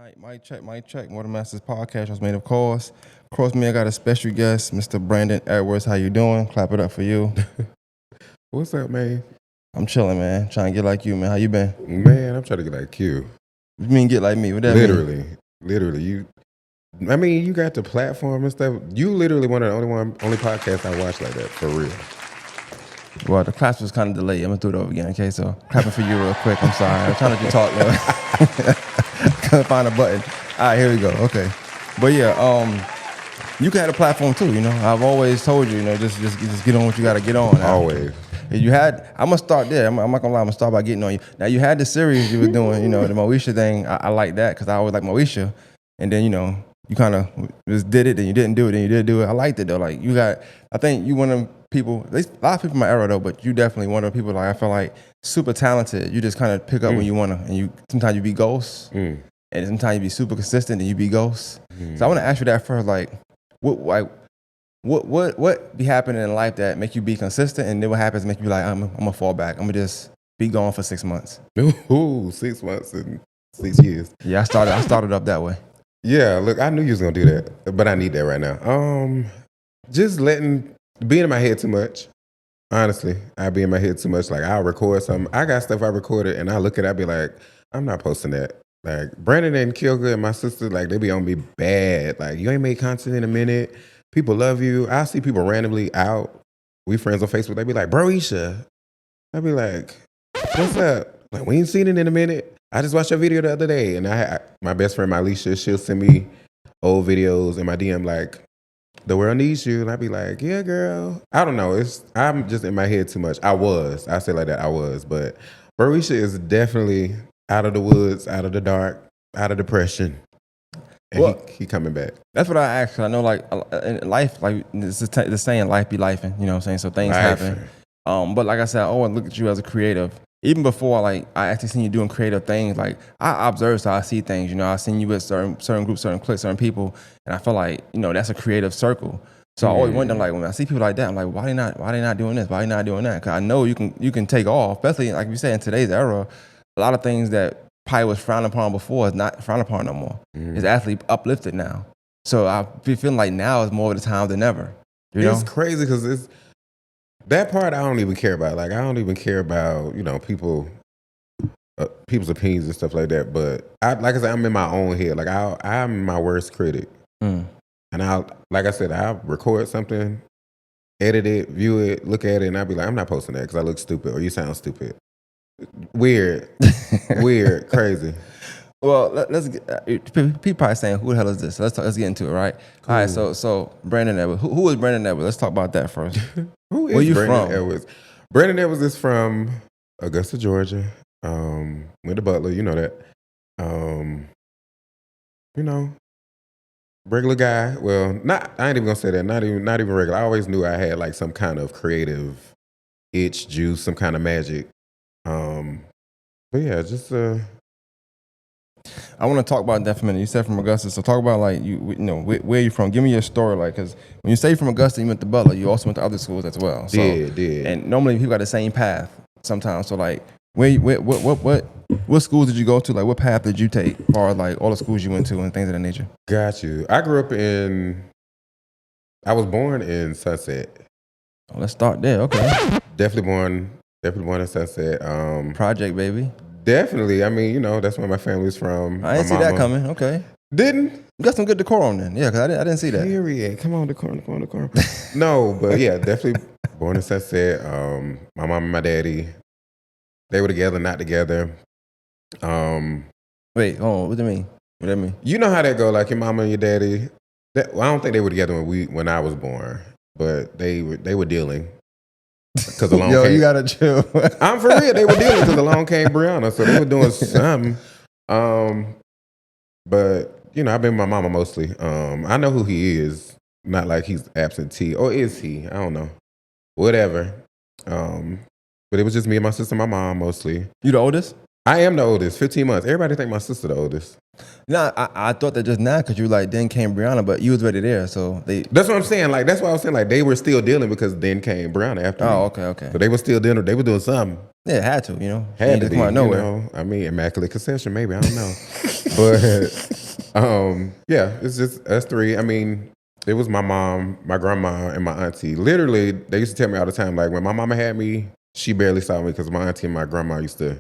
Mic check, mic check. Mortal Masters podcast was made of course. Of course, me, I got a special guest, Mr. Brandon Edwards. How you doing? Clap it up for you. What's up, man? I'm chilling, man. Trying to get like you, man. How you been? Man, I'm trying to get like you. What you mean get like me? What that mean? Literally. You got the platform and stuff. You literally one of the only podcasts I watch like that, for real. Well, the claps was kind of delayed. I'm gonna do it over again, okay? So clapping for you real quick. I'm sorry. I'm trying to just talk, yo. Couldn't find a button. All right, here we go. Okay. But yeah, you can have a platform too, you know. I've always told you, you know, just get on what you gotta get on. Always. I'm gonna start there. I'm not gonna lie, I'm gonna start by getting on you. Now you had the series you were doing, you know, the Moesha thing. I like that because I always like Moesha. And then, you know, you kind of just did it, then you didn't do it, then you did do it. I liked it though. Like I think you one of them people, a lot of people in my era though, but you definitely one of the people like I feel like super talented. You just kind of pick up when you wanna, and sometimes you be ghosts, and sometimes you be super consistent and you be ghosts. So I wanna ask you that first, like what be happening in life that make you be consistent, and then what happens make you be like, I'm gonna fall back. I'm gonna just be gone for 6 months. Ooh, 6 months and 6 years. Yeah, I started up that way. Yeah, look, I knew you was gonna do that, but I need that right now. Just being in my head too much. Honestly, I be in my head too much. Like I'll record something. I got stuff I recorded, and I look at it, I be like, I'm not posting that. Like Brandon and Kilgood and my sister, like they be on me bad. Like you ain't made content in a minute. People love you. I see people randomly out. We friends on Facebook. They be like, Broisha. I be like, what's up? Like we ain't seen it in a minute. I just watched your video the other day, and my best friend, Alicia, she'll send me old videos in my DM like, the world needs you. And I'd be like, yeah, girl. I don't know. I'm just in my head too much. I say like that, I was. But Barisha is definitely out of the woods, out of the dark, out of depression. And well, he coming back. That's what I asked. I know like in life, like it's the saying, life be lifing, you know what I'm saying? So things happen. But like I said, I always look at you as a creative. Even before, like, I actually seen you doing creative things. Like, I observe, so I see things, you know. I seen you with certain groups, certain cliques, certain people, and I feel like, you know, that's a creative circle. So I always wonder, like, when I see people like that, I'm like, why they not doing this? Why they not doing that? Because I know you can take off, especially, like you said, in today's era, a lot of things that probably was frowned upon before is not frowned upon no more. It's actually uplifted now. So I be feeling like now is more of the time than ever. It's crazy because that part I don't even care about. Like I don't even care about, you know, people's opinions and stuff like that. But like I said, I'm in my own head. Like I'm my worst critic. And like I said, I'll record something, edit it, view it, look at it, and I'll be like, I'm not posting that because I look stupid or you sound stupid. Weird, crazy. Well, let's get. People probably saying, "Who the hell is this?" Let's get into it, right? Cool. All right, so Brandon Edwards. Who is Brandon Edwards? Let's talk about that first. Where you Brandon from? Edwards? Brandon Edwards is from Augusta, Georgia. Went to Butler, you know that. You know, regular guy. Well, I ain't even gonna say that. Not even regular. I always knew I had like some kind of creative itch, juice, some kind of magic. But yeah, just I want to talk about that for a minute. You said from Augusta, so talk about like you know where you from. Give me your story, like because when you say from Augusta, you went to Butler. You also went to other schools as well. So, did. And normally people got the same path sometimes. So like, what schools did you go to? Like, what path did you take, as far as like all the schools you went to and things of that nature? Got you. I was born in Sunset. Oh, let's start there. Okay. Definitely born in Sunset. Project baby. Definitely. I mean, you know, that's where my family's from. I didn't see that coming. Okay. Didn't? You got some good decorum then. Yeah, because I didn't see that. Period. Come on, decorum. No, but yeah, definitely born in Sunset. My mom and my daddy, they were together, not together. Wait, hold on. What do you mean? What do you mean? You know how that go, like your mama and your daddy. I don't think they were together when I was born, but they were dealing. Because along Yo, came, you gotta chill. I'm for real. They were dealing because along came Brianna, so they were doing something. But you know, I've been with my mama mostly. I know who he is. Not like he's absentee, or is he? I don't know. Whatever. But it was just me and my sister, and my mom mostly. You the oldest? I am the oldest. 15 months. Everybody think my sister the oldest. No, I thought that just now because you were like, then came Brianna, but you was already there, so they. That's what I'm saying. Like that's why I was saying like they were still dealing because then came Brianna after. Oh, me. okay. So they were still dealing. They were doing something. Yeah, had to, you know. Had to come out of nowhere. You know, I mean, immaculate conception, maybe. I don't know. But yeah, it's just us three. I mean, it was my mom, my grandma, and my auntie. Literally, they used to tell me all the time, like when my mama had me, she barely saw me because my auntie and my grandma used to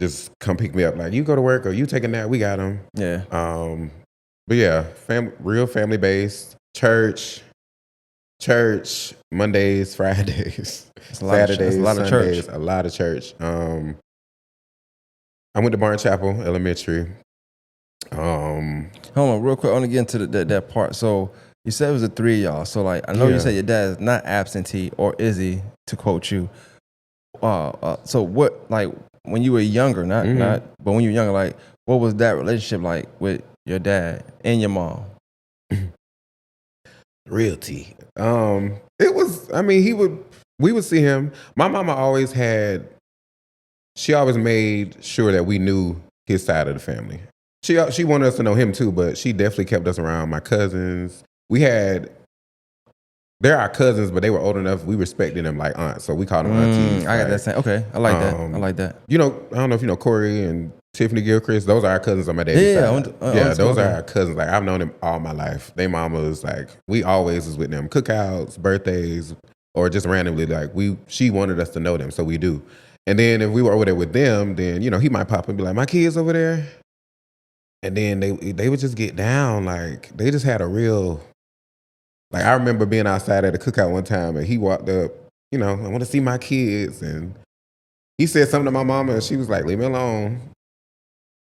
just come pick me up, like you go to work or you take a nap. We got them. Yeah. But yeah, real family based. Church, Mondays, Fridays, Saturdays, Sundays, a lot of church. I went to Barn Chapel Elementary. Hold on, real quick. I want to get into that part. So you said it was the three of y'all. So like, I know you said your dad is not absentee, or is he? To quote you. So what, like, when you were younger, not, but when you were younger, like, what was that relationship like with your dad and your mom? Real tea. It was. I mean, we would see him. My mama always had. She always made sure that we knew his side of the family. She wanted us to know him too, but she definitely kept us around. My cousins. They're our cousins, but they were old enough. We respected them like aunts, so we called them aunties. I got that same. Okay, I like that. I like that. You know, I don't know if you know Corey and Tiffany Gilchrist. Those are our cousins on my dad's side. Those are our cousins. Like I've known them all my life. They mamas, like we always was with them. Cookouts, birthdays, or just randomly. Like she wanted us to know them, so we do. And then if we were over there with them, then you know he might pop and be like, "My kids over there," and then they would just get down. Like they just had a real. Like I remember being outside at a cookout one time, and he walked up. You know, I want to see my kids, and he said something to my mama, and she was like, "Leave me alone."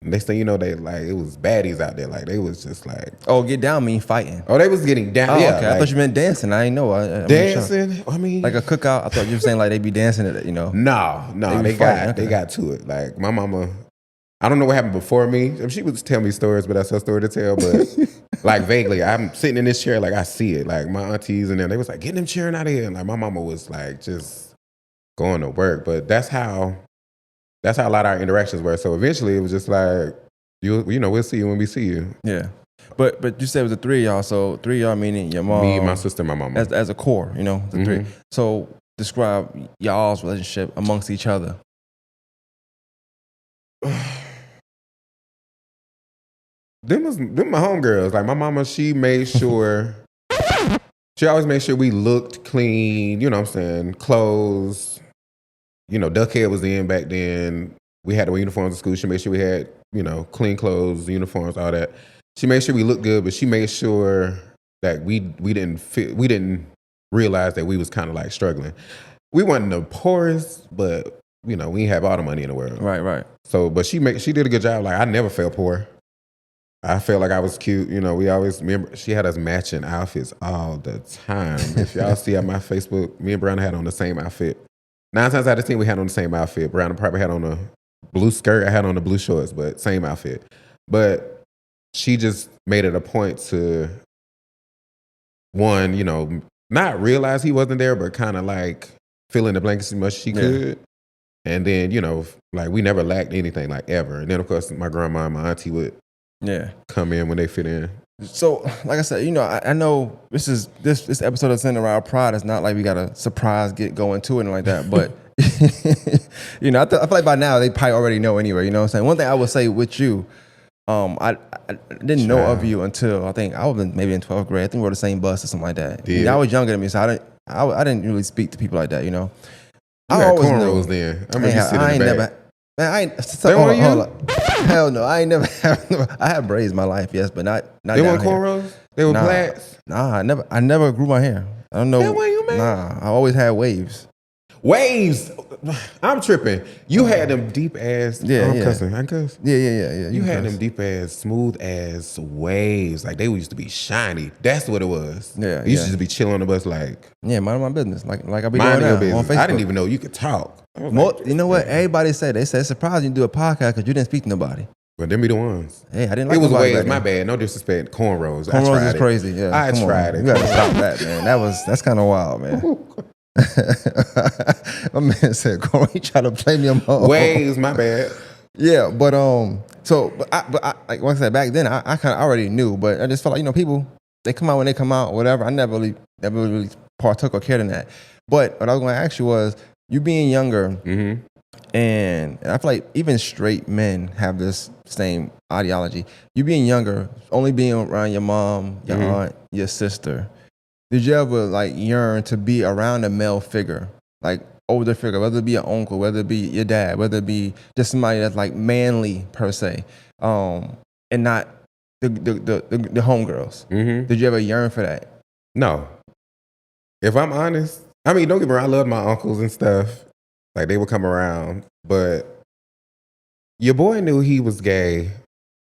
Next thing you know, they like it was baddies out there. Like they was just like, oh, get down mean fighting. Oh, they was getting down. Oh, yeah, okay. Like, I thought you meant dancing. I didn't know. Dancing. I mean, like a cookout. I thought you were saying like they be dancing at it. You know? No, they got to it. Like my mama. I don't know what happened before me. I mean, she would tell me stories, but that's her story to tell. But like vaguely, I'm sitting in this chair, like I see it. Like my aunties and them, they was like, "Get them cheering out of here." And like my mama was like, just going to work. But that's how a lot of our interactions were. So eventually, it was just like, you know, we'll see you when we see you. Yeah. But you said it was the three of y'all. So three of y'all meaning your mom, me, my sister, my mama, as a core. You know, the three. So describe y'all's relationship amongst each other. Them my homegirls. Like my mama, she made sure, she always made sure we looked clean, you know what I'm saying, clothes. You know, Duckhead was in back then. We had the uniforms at school. She made sure we had, you know, clean clothes, uniforms, all that. She made sure we looked good, but she made sure that we didn't realize that we was kind of like struggling. We weren't the poorest, but, you know, we didn't have all the money in the world. Right. So, but she did a good job. Like I never felt poor. I felt like I was cute. You know, we always remember, she had us matching outfits all the time. If y'all see on my Facebook, me and Brianna had on the same outfit. 9 times out of 10, we had on the same outfit. Brianna probably had on a blue skirt. I had on the blue shorts, but same outfit. But she just made it a point to, one, you know, not realize he wasn't there, but kind of like fill in the blanks as much as she could. And then, you know, like we never lacked anything, like ever. And then, of course, my grandma and my auntie would come in when they fit in. So, like I said, you know, I know this episode of Centered Around Pride is not like we got a surprise get going to it and like that, but you know, I feel like by now they probably already know anyway. You know what I'm saying? One thing I would say with you, I didn't know of you until I think I was maybe in 12th grade. I think we were the same bus or something like that. I was younger than me, so I didn't really speak to people like that. You know, you had cornrows then. I remember you sitting in the back. Man, I ain't. Hold up. Hell no, I ain't never had. I had braids my life, yes, but not. They weren't cornrows. They were plaits. Nah, I never grew my hair. I don't know. That way you made? Nah, I always had waves. Waves. I'm tripping. You had them deep ass. Yeah. Cussing. I cuss. Yeah. You had them deep ass, smooth ass waves. Like they used to be shiny. That's what it was. Yeah. You used to be chilling on the bus like. Yeah, mind my business. Like I be mind doing your now business. on Facebook. I didn't even know you could talk. You know what? Everybody said it's surprising you do a podcast because you didn't speak to nobody. But them be the ones. Hey, I didn't like it. Was waves. My bad. No disrespect. Cornrows. Cornrows is crazy. Yeah, I tried it. You gotta stop that, man. That's kind of wild, man. My man said, "Corey, try to play me on waves." My bad. Yeah, but I like I said back then, I kind of already knew, but I just felt like, you know, people, they come out when they come out, whatever. I never really partook or cared in that. But what I was going to ask you was, you being younger, and I feel like even straight men have this same ideology. You being younger, only being around your mom, your aunt, your sister. Did you ever like yearn to be around a male figure, like older figure, whether it be an uncle, whether it be your dad, whether it be just somebody that's like manly per se, and not the homegirls? Did you ever yearn for that? No. If I'm honest, I mean, don't get me wrong, I love my uncles and stuff. Like, they would come around, but your boy knew he was gay,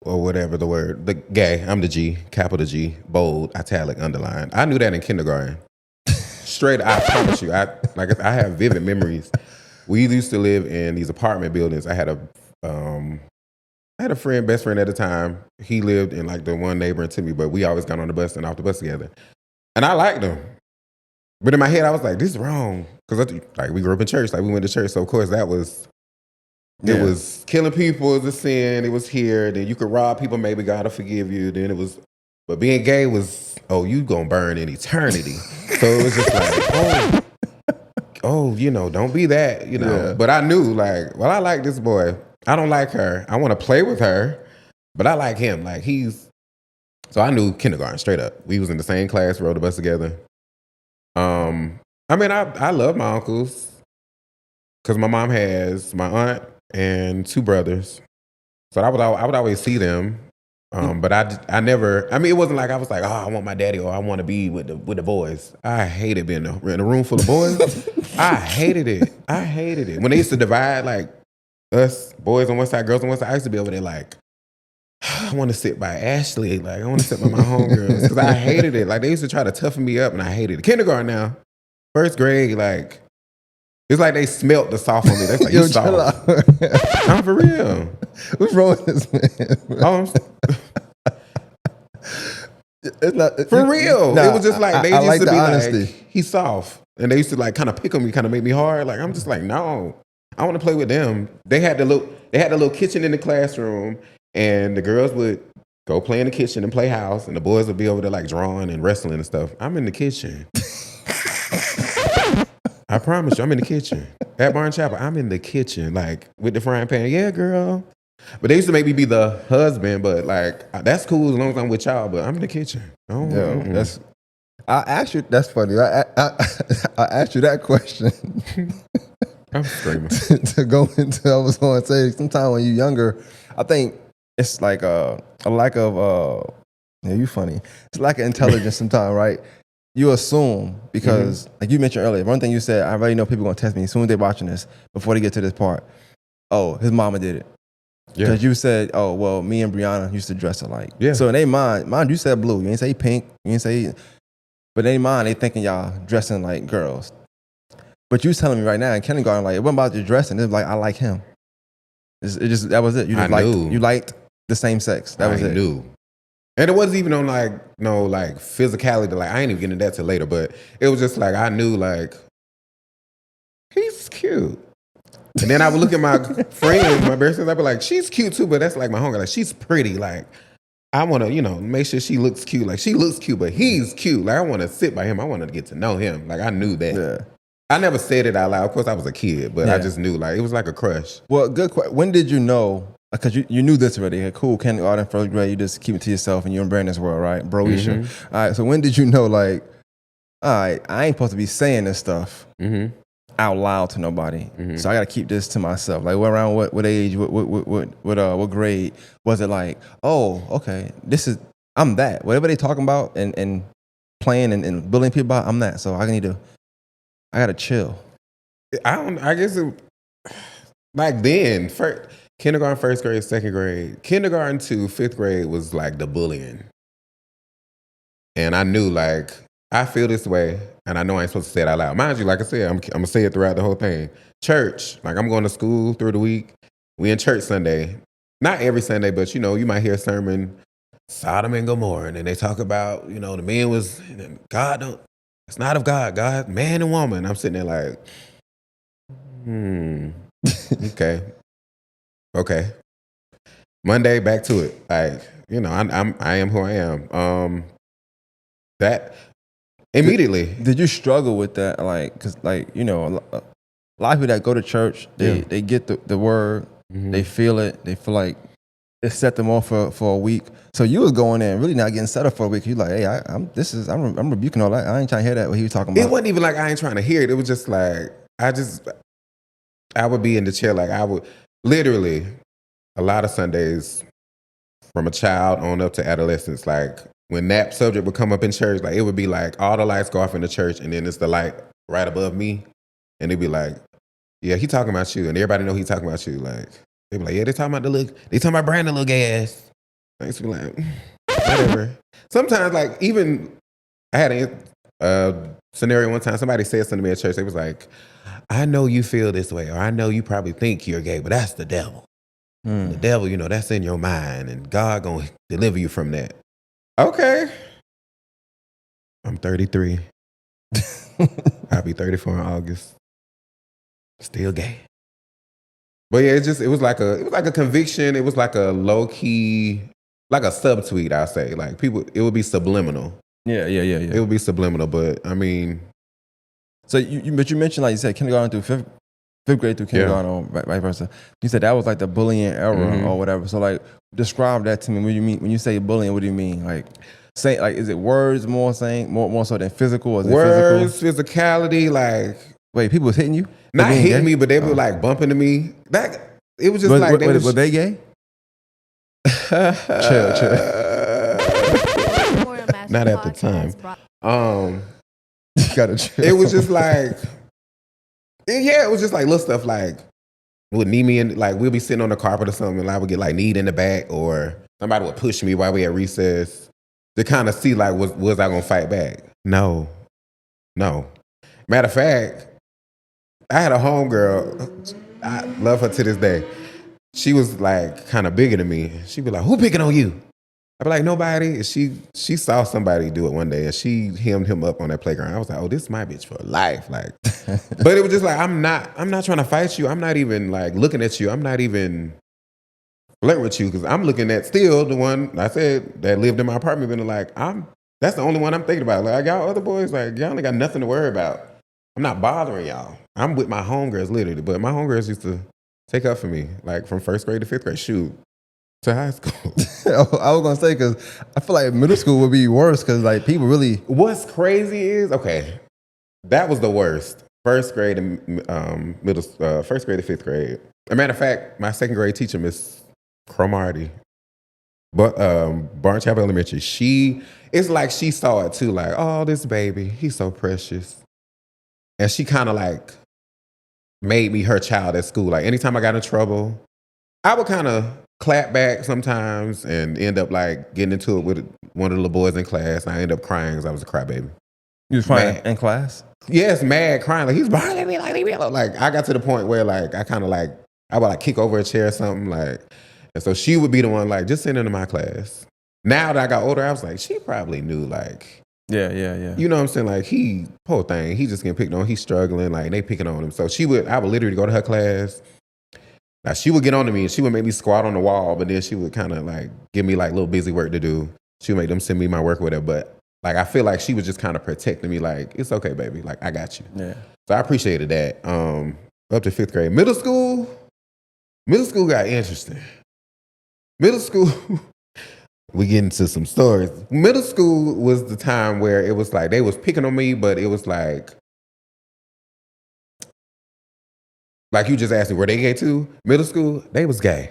or whatever the word. The gay, I'm the G, capital G, bold, italic, underline. I knew that in kindergarten. Straight, I promise you. I have vivid memories. We used to live in these apartment buildings. I had a friend, best friend at the time. He lived in like the one neighboring to me, but we always got on the bus and off the bus together. And I liked him. But in my head, I was like, this is wrong. Because like, we grew up in church. Like, we went to church. So, of course, that was... It was killing people is a sin. It was here. Then you could rob people. Maybe God will forgive you. Then it was... But being gay was, oh, you going to burn in eternity. So it was just like, don't be that, Yeah. But I knew, like, well, I like this boy. I don't like her. I want to play with her. But I like him. Like, So I knew kindergarten, straight up. We was in the same class, rode the bus together. I mean, I love my uncles because my mom has my aunt and 2 brothers. So I would always see them. But I never, I mean, it wasn't like I was like, oh, I want my daddy or I want to be with the boys. I hated being in a room full of boys. I hated it. When they used to divide, like, us boys on one side, girls on one side, I used to be over there like, I want to sit by Ashley. Like, I want to sit by my homegirls. Because I hated it. Like, they used to try to toughen me up, and I hated it. Kindergarten now, 1st grade, like, it's like they smelt the soft on me. They're like, you soft. I'm for real. What's wrong with this man? It's not, for real. It was just like, they used like to be honesty. like, he's soft. And they used to like kind of pick on me, kind of make me hard. Like, I'm just like, no, I want to play with them. They had the little kitchen in the classroom. And the girls would go play in the kitchen and play house, and the boys would be over there like drawing and wrestling and stuff. I'm in the kitchen. I promise you, I'm in the kitchen. At Barn Chapel, I'm in the kitchen, like with the frying pan. Yeah, girl. But they used to make me be the husband, but like, that's cool as long as I'm with y'all, but I'm in the kitchen. I asked you, that's funny. I asked you that question. I'm screaming. to go into, I was going to say, sometimes when you're younger, I think it's like a lack of, yeah, you funny. It's lack of intelligence sometimes, right? You assume, because like you mentioned earlier, one thing you said, I already know people are going to test me as soon as they're watching this, before they get to this part. Oh, his mama did it. Because you said, oh, well, me and Brianna used to dress alike. Yeah. So in their mind, you said blue. You ain't say pink. You ain't say, but in their mind, they thinking y'all dressing like girls. But you telling me right now in kindergarten, like, it wasn't about your dressing. It was like, I like him. That was it. You just you liked the same sex. That was it. I knew. And it wasn't even on like, no, like physicality. Like, I ain't even getting into that till later, but it was just like, I knew like, he's cute. And then I would look at my friends, my best friends, I'd be like, she's cute too, but that's like my homegirl. Like, she's pretty. Like, I want to, make sure she looks cute. Like, she looks cute, but he's cute. Like, I want to sit by him. I want to get to know him. Like, I knew that. Yeah. I never said it out loud. Of course, I was a kid, but I just knew, like, it was like a crush. Well, good question. When did you know? Because you knew this already. Hey, cool, kindergarten, 1st grade, you just keep it to yourself and you're in Brandon's world, right? Bro-isha. All right, so when did you know, like, all right, I ain't supposed to be saying this stuff out loud to nobody. So I got to keep this to myself. Like, around what age, what grade was it like, oh, okay, I'm that. Whatever they talking about and playing and bullying people about, I'm that. So I got to chill. I guess like then, kindergarten, 1st grade, 2nd grade, kindergarten to 5th grade was like the bullying. And I knew, like, I feel this way, and I know I ain't supposed to say it out loud. Mind you, like I said, I'm going to say it throughout the whole thing. Church, like, I'm going to school through the week. We in church Sunday. Not every Sunday, but, you might hear a sermon, Sodom and Gomorrah, and then they talk about, the men was, it's not of God. God, man and woman. I'm sitting there like, okay. Monday, back to it. Like, I am who I am. That immediately. Did you struggle with that? Like, because, like, a lot of people that go to church, they get the word, they feel it, they feel like it set them off for a week. So you was going in really not getting set up for a week. You like, hey, I'm rebuking all that. I ain't trying to hear that what he was talking about. It wasn't even like I ain't trying to hear it. It was just like I would be in the chair like I would literally a lot of Sundays from a child on up to adolescence, like when that subject would come up in church, like it would be like all the lights go off in the church and then it's the light right above me. And it'd be like, yeah, he talking about you. And everybody know he talking about you. Like, they be like, yeah, they talking about Brandon little gay ass. I used to be like, whatever. Sometimes, like, even I had a scenario one time, somebody said something to me at church. They was like, I know you feel this way, or I know you probably think you're gay, but that's the devil. The devil, you know, that's in your mind, and God gonna deliver you from that. Okay. I'm 33. I'll be 34 in August. Still gay. But yeah, it was like a conviction. It was like a low key, like a subtweet, I'll say. Like people, it would be subliminal. Yeah. It would be subliminal, but I mean. So you mentioned, like you said, kindergarten through fifth grade through kindergarten or vice versa. You said that was like the bullying era or whatever. So like describe that to me. What do you mean when you say bullying? What do you mean? Like say like is it words more so than physical? Or is words, it physical? physicality, like wait, people was hitting you? Not hitting me, but they were like bumping to me. That it was just like were they gay? Chill. Not at the time. You gotta chill. It was just like, it was just like little stuff like would knee me in, like we'll be sitting on the carpet or something, and I would get like kneed in the back, or somebody would push me while we at recess to kind of see like was I gonna fight back? No. Matter of fact, I had a homegirl. I love her to this day. She was like kind of bigger than me. She'd be like, "Who picking on you?" I'd be like, "Nobody." And she saw somebody do it one day, and she hemmed him up on that playground. I was like, "Oh, this is my bitch for life." Like, but it was just like, I'm not trying to fight you. I'm not even like looking at you. I'm not even flirting with you because I'm looking at still the one I said that lived in my apartment building. Like, that's the only one I'm thinking about. Like, y'all other boys, like y'all ain't got nothing to worry about. I'm not bothering y'all. I'm with my homegirls literally, but my homegirls used to take up for me, like from first grade to fifth grade. Shoot. To high school. I was gonna say because I feel like middle school would be worse because like people really. What's crazy is that was the worst. First grade and first grade to fifth grade. As a matter of fact, my second grade teacher, Miss Cromartie, but Barnes Chapel Elementary. It's like she saw it too. Like, oh, this baby, he's so precious, and she kind of like made me her child at school. Like anytime I got in trouble, I would kind of clap back sometimes and end up like getting into it with one of the little boys in class. I ended up crying because I was a crybaby. You was crying in class? Yes, mad, crying. Like, he's bothering me. Like, leave me alone. Like, I got to the point where like, I kind of like, I would like kick over a chair or something. Like, and so she would be the one like, just send into my class. Now that I got older, I was like, she probably knew like, yeah. You know what I'm saying? Like poor thing, he just getting picked on. He's struggling. Like, they picking on him. So I would literally go to her class. Now, she would get on to me and she would make me squat on the wall, but then she would kind of like give me like little busy work to do. She would make them send me my work or whatever. But like, I feel like she was just kind of protecting me. Like, it's okay, baby. Like, I got you. Yeah. So I appreciated that. Up to fifth grade. Middle school got interesting. Middle school, we get into some stories. Middle school was the time where it was like, they was picking on me, but it was like you just asked me, were they gay too? Middle school, they was gay.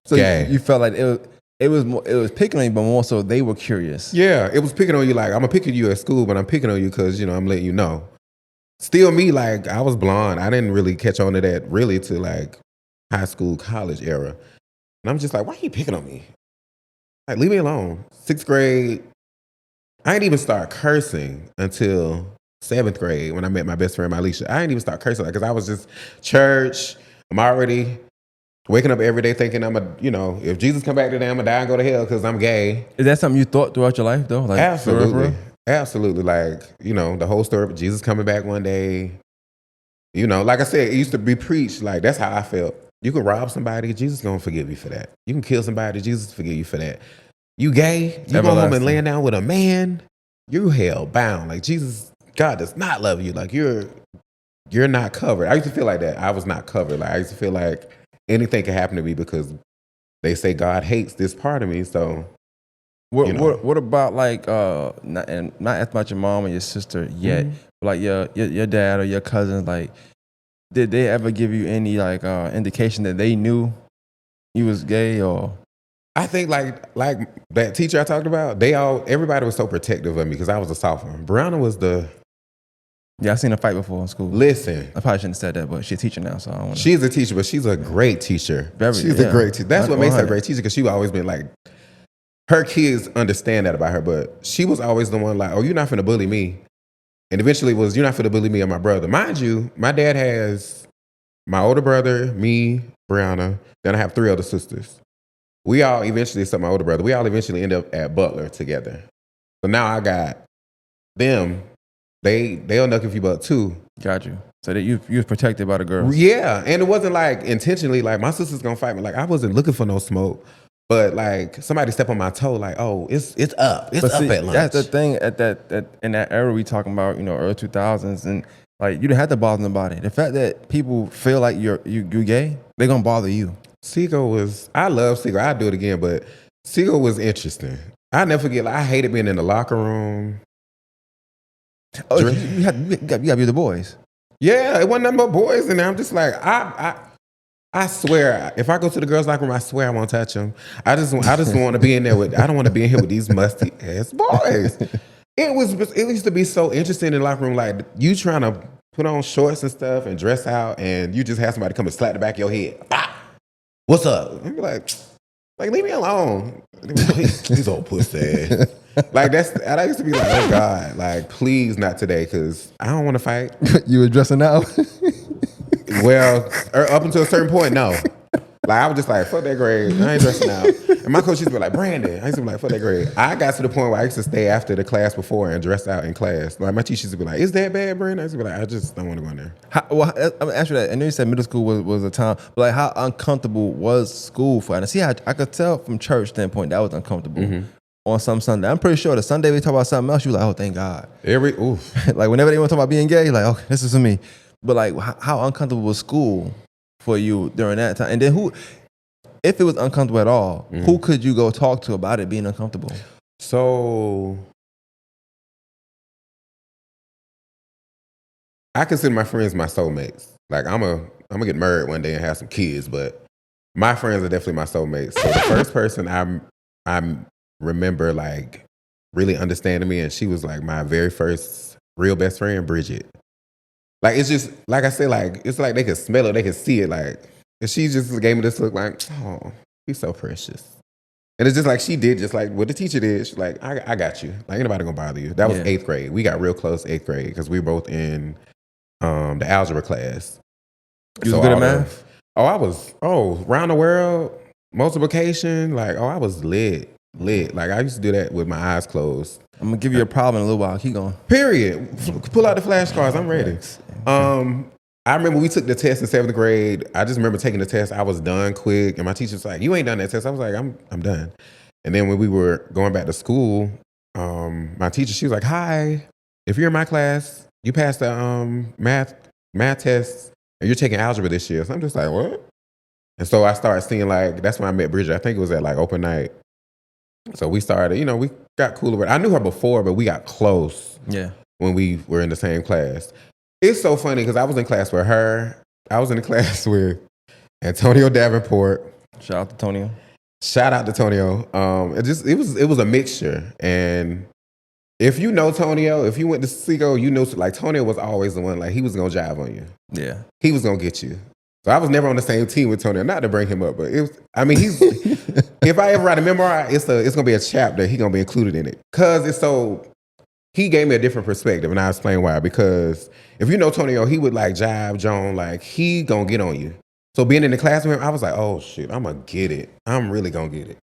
So gay. You felt like it was picking on you, but more so they were curious. Yeah, it was picking on you. Like, I'm gonna pick on you at school, but I'm picking on you because I'm letting you know. Still, me, like I was blonde. I didn't really catch on to that really to like high school, college era. And I'm just like, why are you picking on me? Like, leave me alone. Sixth grade, I didn't even start cursing until 7th grade when I met my best friend, Mylisha. I didn't even start cursing because I was just church. I'm already waking up every day thinking if Jesus come back today, I'm going to die and go to hell because I'm gay. Is that something you thought throughout your life though? Like, absolutely. Absolutely. Like, the whole story of Jesus coming back one day. Like I said, it used to be preached. Like, that's how I felt. You can rob somebody, Jesus going to forgive you for that. You can kill somebody, Jesus forgive you for that. You gay, you go home and laying down with a man, you hell bound. Like, God does not love you. Like, you're not covered. I used to feel like that. I was not covered. Like, I used to feel like anything can happen to me because they say God hates this part of me. So what about like not asking about your mom or your sister yet, but like your dad or your cousins, like did they ever give you any like indication that they knew you was gay? Or I think like that teacher I talked about, everybody was so protective of me because I was a sophomore. Brianna was I seen her fight before in school. Listen, I probably shouldn't have said that, but she's a teacher now, so I don't want to. She's a teacher, but she's a great teacher. She's a great teacher. That's what makes her a great teacher, because she's always been like, her kids understand that about her, but she was always the one like, oh, you're not finna bully me. And eventually was, you're not finna bully me or my brother. Mind you, my dad has my older brother, me, Brianna, then I have 3 other sisters. We all eventually, except my older brother, we all eventually end up at Butler together. So now I got them. They'll knuck if you buck too. Got you. So that you was protected by the girls. Yeah, and it wasn't like intentionally like my sister's gonna fight me. Like I wasn't looking for no smoke, but like somebody step on my toe. Like oh, it's up, it's up at lunch. That's the thing in that era we talking about. Early 2000s, and like you didn't have to bother nobody. The fact that people feel like you gay, they gonna bother you. I love Seagull. I'd do it again, but Seagull was interesting. I never forget. Like, I hated being in the locker room. Oh, you gotta be with the boys. Yeah, it wasn't nothing but boys in there. I'm just like, I swear, if I go to the girls' locker room, I swear I won't touch them. I just want to be in there I don't want to be in here with these musty ass boys. It used to be so interesting in the locker room, like you trying to put on shorts and stuff and dress out, and you just have somebody come and slap the back of your head. Ah, what's up? And be like leave me alone. These old pussy. Like I used to be like, oh God, like please not today, because I don't want to fight. You were dressing out? Well, up until a certain point, no. Like I was just like, fuck that grade. I ain't dressing out. And my coach used to be like, Brandon. I used to be like, fuck that grade. I got to the point where I used to stay after the class before and dress out in class. Like my teacher used to be like, is that bad, Brandon? I used to be like, I just don't want to go in there. I'm gonna ask you that. I know you said middle school was a time, but like how uncomfortable was school for you? And see how I could tell from church standpoint that was uncomfortable. On some Sunday. I'm pretty sure the Sunday we talk about something else, you like, oh, thank God. Like whenever they want to talk about being gay, like, okay, this is for me. But like, how uncomfortable was school for you during that time? And then if it was uncomfortable at all, who could you go talk to about it being uncomfortable? So I consider my friends my soulmates. Like I'm gonna get married one day and have some kids, but my friends are definitely my soulmates. So the first person I remember like really understanding me, and she was like my very first real best friend, Bridget. Like it's just like I said, like it's like they could smell it, they could see it, like, and she just gave me this look like, oh, he's so precious. And it's just like she did just like what the teacher did. She's like, I got you. Like ain't nobody gonna bother you. That was 8th grade. We got real close 8th grade because we were both in the algebra class. You was good at math? I was round the world, multiplication, like I was lit. Like I used to do that with my eyes closed. I'm gonna give you a problem in a little while. Keep going. Period. Pull out the flashcards. I'm ready. I remember we took the test in 7th grade. I just remember taking the test. I was done quick, and my teacher's like, "You ain't done that test." I was like, "I'm done." And then when we were going back to school, my teacher, she was like, "Hi, if you're in my class, you passed the math test, and you're taking algebra this year." So I'm just like, "What?" And so I started seeing like that's when I met Bridget. I think it was at like open night. So we started, we got cooler. But I knew her before, but we got close. Yeah. When we were in the same class. It's so funny because I was in class with her. I was in the class with Antonio Davenport. Shout out to Tonio. Shout out to Tonio. It was a mixture. And if you know Tonio, if you went to Seagull, you know like Tonio was always the one, like he was gonna jive on you. Yeah. He was gonna get you. So I was never on the same team with Tonio. Not to bring him up, but he's if I ever write a memoir, it's gonna be a chapter. He's gonna be included in it. Cause he gave me a different perspective, and I'll explain why. Because if you know Tonio, he would like jive Joan, like he gonna get on you. So being in the class with him, I was like, oh shit, I'm gonna get it. I'm really gonna get it.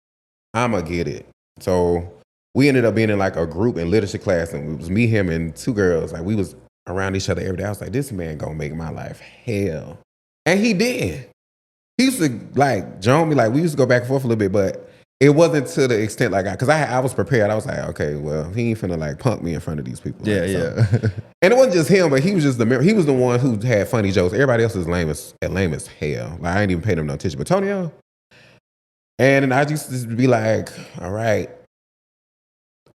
I'm gonna get it. So we ended up being in like a group in literature class, and it was me, him, and 2 girls. Like we was around each other every day. I was like, this man gonna make my life hell. And he did. He used to like Joan me, like we used to go back and forth a little bit, but it wasn't to the extent like because I was prepared. I was like, okay, well, he ain't finna like punk me in front of these people. Yeah, like, yeah. so. And it wasn't just him, but he was just he was the one who had funny jokes. Everybody else is lame as hell. Like I ain't even paying him no attention. But Tonio, and I used to be like, all right.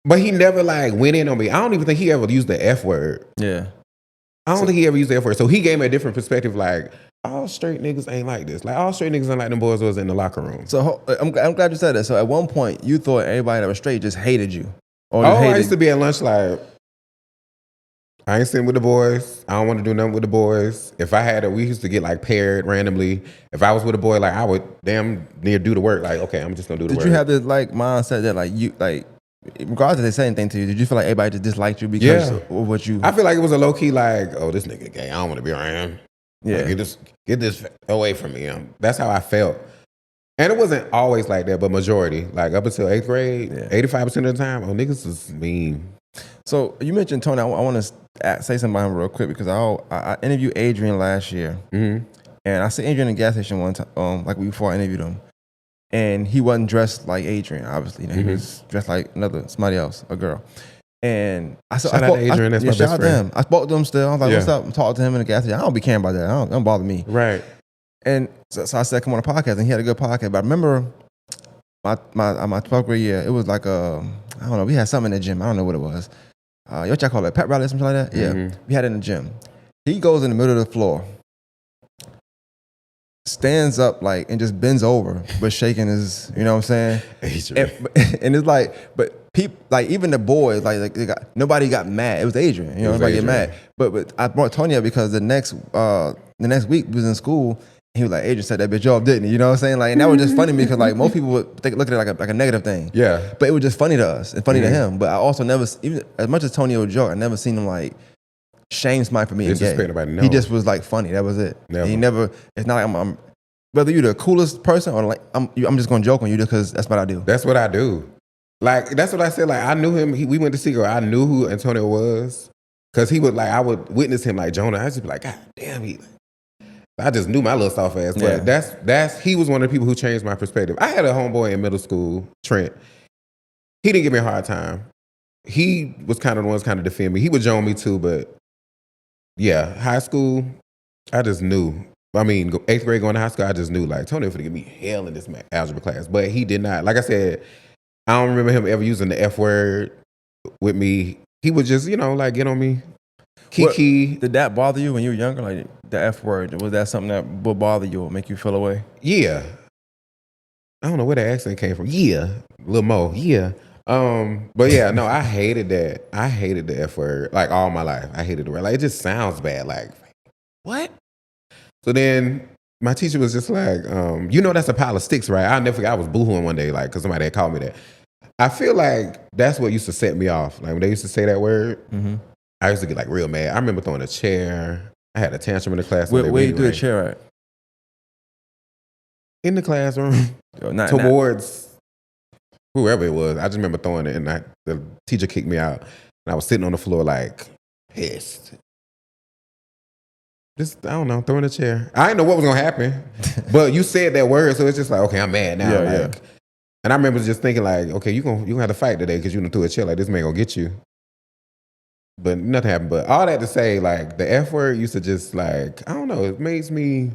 But he never like went in on me. I don't even think he ever used the F word. Yeah. I don't think he ever used the F word. So he gave me a different perspective. Like all straight niggas ain't like this. Like all straight niggas ain't like them boys was in the locker room. So I'm glad you said that. So at one point you thought everybody that was straight just hated you. Or you I used to be at lunch like, I ain't sitting with the boys. I don't want to do nothing with the boys. If I had we used to get like paired randomly. If I was with a boy, like I would damn near do the work. Like, okay, I'm just gonna do the work. Did you have this like mindset that like you like regardless if they say anything to you, did you feel like everybody just disliked you because of what you I feel like it was a low key like, oh, this nigga gay. I don't want to be around him. Yeah. Like, get this away from me. That's how I felt. And it wasn't always like that, but majority. Like up until 8th grade, 85% of the time, oh, niggas is mean. So you mentioned Tony. I want to say something about him real quick because I interviewed Adrian last year, and I see Adrian in the gas station one time, like before I interviewed him, and he wasn't dressed like Adrian. Obviously, he was dressed like somebody else, a girl. And I said, shout out to Adrian. That's my best friend. I spoke to him still. I was like, "What's up?" I'm talking to him in the gas station. I don't be caring about that. Don't bother me. Right. And so I said, "Come on a podcast," and he had a good podcast. But I remember my 12th grade year. It was like I don't know. We had something in the gym. I don't know what it was. What y'all call it? Pep rally or something like that? Yeah. We had it in the gym. He goes in the middle of the floor, stands up like and just bends over, but shaking his, you know what I'm saying? And it's like, but people, like even the boys, like nobody got mad. It was Adrian, you know, everybody get mad. But I brought Tony up because the next week we was in school. He was like, Adrian set that bitch off, didn't he? You know what I'm saying? Like, and that was just funny because like most people would look at it like a negative thing. Yeah. But it was just funny to us and funny to him. But I also never, even as much as Tony would joke, I never seen him like shame somebody for being gay. He just was like funny. That was it. He never. It's not like I'm whether you're the coolest person or like I'm just gonna joke on you because that's what I do. That's what I do. Like that's what I said. Like I knew him. We went to Seagull. I knew who Antonio was because he would like I would witness him like Jonah. I just be like, God damn, I just knew my little soft ass. But that's he was one of the people who changed my perspective. I had a homeboy in middle school, Trent. He didn't give me a hard time. He was kind of the ones kind of defend me. He would join me too, but yeah, high school, I just knew. I mean, 8th grade going to high school, I just knew like Tony was gonna give me hell in this algebra class. But he did not. Like I said, I don't remember him ever using the F word with me. He would just, like get on me. Kiki. Did that bother you when you were younger? Like the F word, was that something that would bother you or make you feel away? Yeah. I don't know where that accent came from. Yeah. Lil Mo. Yeah. But yeah, no, I hated that. I hated the F word like all my life. I hated the word. Like it just sounds bad. Like, what? So then my teacher was just like, that's a pile of sticks, right? I'll never forget. I was boohooing one day, like, because somebody had called me that. I feel like that's what used to set me off. Like when they used to say that word, I used to get like real mad. I remember throwing a chair. I had a tantrum in the class. Where you threw a chair at? In the classroom. Towards whoever it was. I just remember throwing it, and the teacher kicked me out. And I was sitting on the floor like pissed. Just, I don't know, throwing a chair. I didn't know what was going to happen. But you said that word, so it's just like, okay, I'm mad now. Yeah. And I remember just thinking like, okay, you're going to have to fight today because you done threw a chair. Like, this man going to get you. But nothing happened. But all that to say, like, the F word used to just, like, I don't know, it makes me,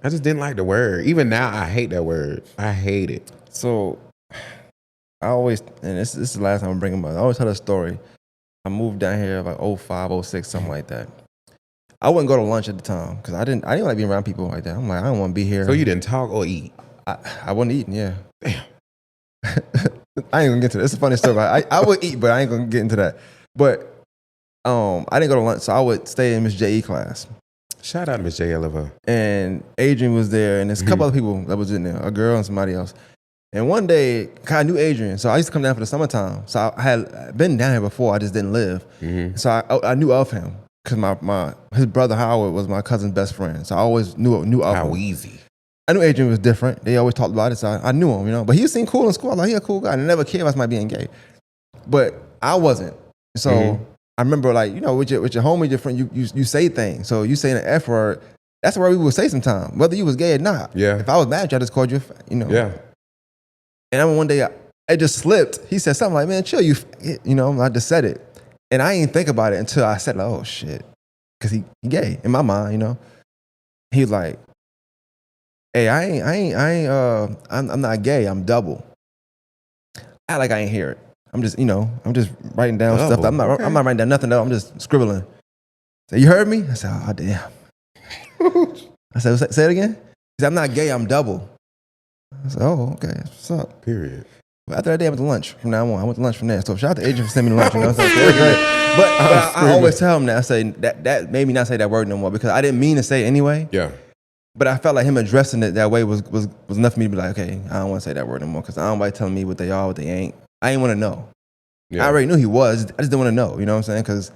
I just didn't like the word. Even now, I hate that word. I hate it. So, I always, and this is the last time I'm bringing up, I always tell a story. I moved down here like 05, 06, something like that. I wouldn't go to lunch at the time because I didn't like being around people like that. I'm like, I don't want to be here. So you didn't talk or eat? I wasn't eating, yeah. Damn. I ain't gonna get to that. It's a funny story. I would eat, but I ain't gonna get into that. But I didn't go to lunch, so I would stay in Miss J.E. class. Shout out to Miss J. Oliver. And Adrian was there, and there's a couple other people that was in there, a girl and somebody else. And one day, I knew Adrian, so I used to come down for the summertime. So I had been down here before, I just didn't live. So I knew of him. Because his brother Howard was my cousin's best friend. So I always knew of him. How easy. I knew Adrian was different. They always talked about it, so I knew him, But he seemed cool in school. I was like, he a cool guy. I never cared about somebody being gay. But I wasn't. So I remember like, with your homie, your friend, you say things. So you saying the F word, that's where we would say sometimes, whether you was gay or not. Yeah. If I was mad at you, I just called you, Yeah. And I mean, one day I just slipped. He said something like, man, chill, you know, I just said it. And I didn't think about it until I said, like, oh shit. Cause he gay in my mind, you know. He was like, hey, I'm not gay, I'm double. I like I ain't hear it. I'm just, you know, I'm just writing down Double, stuff. I'm not okay. writing down nothing though. I'm just scribbling. So you heard me? I said, oh damn. I said, say it again. He said, I'm not gay, I'm double. I said, oh, okay, what's up? Period. But after that day, I went to lunch from now on. I went to lunch from there. So shout out to Adrian for sending me to lunch. You know what I'm saying? But I always tell him that. I say that made me not say that word no more because I didn't mean to say it anyway. Yeah. But I felt like him addressing it that way was enough for me to be like, okay, I don't want to say that word no more because I don't like telling me what they are, what they ain't. I ain't want to know. Yeah. I already knew he was. I just didn't want to know. You know what I'm saying? Because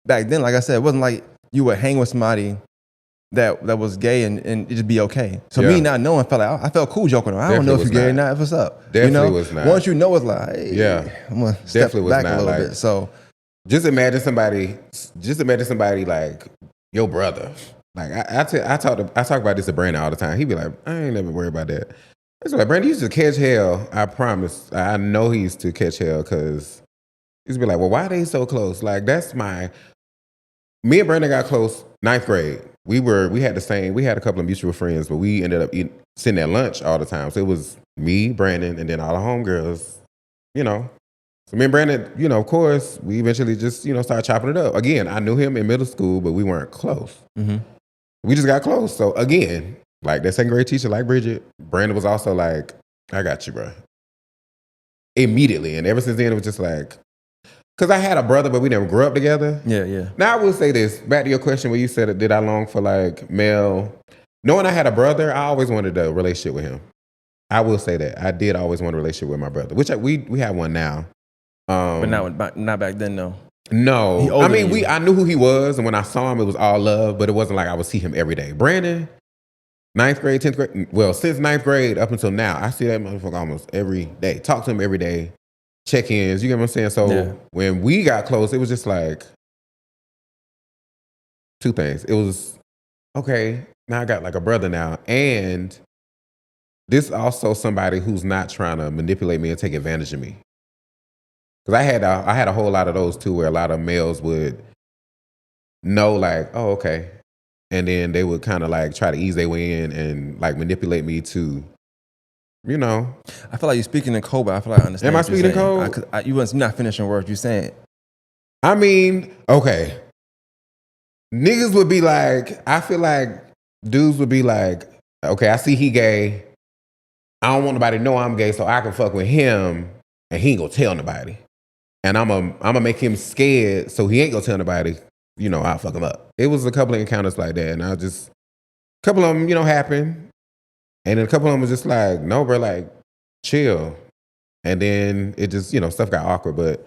back then, like I said, it wasn't like you would hang with somebody that was gay and it just be okay. So me not knowing, I felt cool joking around. I don't know if you're gay or not, if what's up. Definitely you know? was not. Once you know, it's like, hey, yeah, I'm going to step back a little bit. So just imagine somebody like your brother. Like I talk about this to Brandon all the time. He be like, I ain't never worried about that. It's like, Brandon used to catch hell. I promise. I know he used to catch hell because he used to be like, well, why are they so close? Like me and Brandon got close 9th grade. We had a couple of mutual friends, but we ended up sitting at lunch all the time. So it was me, Brandon, and then all the homegirls, you know. So me and Brandon, you know, of course, we eventually just, you know, started chopping it up. Again, I knew him in middle school, but we weren't close. Mm-hmm. We just got close. So again, like that 2nd grade teacher, like Bridget, Brandon was also like, I got you, bro. Immediately. And ever since then, it was just like, because I had a brother, but we never grew up together. Yeah, yeah. Now I will say this, back to your question where you said, did I long for like male? Knowing I had a brother, I always wanted a relationship with him. I will say that. I did always want a relationship with my brother, which we have one now. But not back then, though. No. I mean, I knew who he was, and when I saw him, it was all love, but it wasn't like I would see him every day. Brandon, 9th grade, 10th grade, well, since 9th grade up until now, I see that motherfucker almost every day. Talk to him every day. Check-ins, you get what I'm saying? So when we got close, it was just like 2 things. It was, okay, now I got like a brother now. And this also somebody who's not trying to manipulate me and take advantage of me. Because I had a whole lot of those too, where a lot of males would know like, oh, okay. And then they would kind of like try to ease their way in and like manipulate me to, you know. I feel like you're speaking in code, but I feel like I understand. Am I speaking in code? You're not finishing words. You're saying. I mean, okay. Niggas would be like, I feel like dudes would be like, okay, I see he gay. I don't want nobody to know I'm gay, so I can fuck with him, and he ain't gonna tell nobody. And I'm gonna make him scared, so he ain't gonna tell nobody. You know, I'll fuck him up. It was a couple of encounters like that, and a couple of them, you know, happened. And then a couple of them was just like, no, bro, like, chill. And then it just, you know, stuff got awkward. But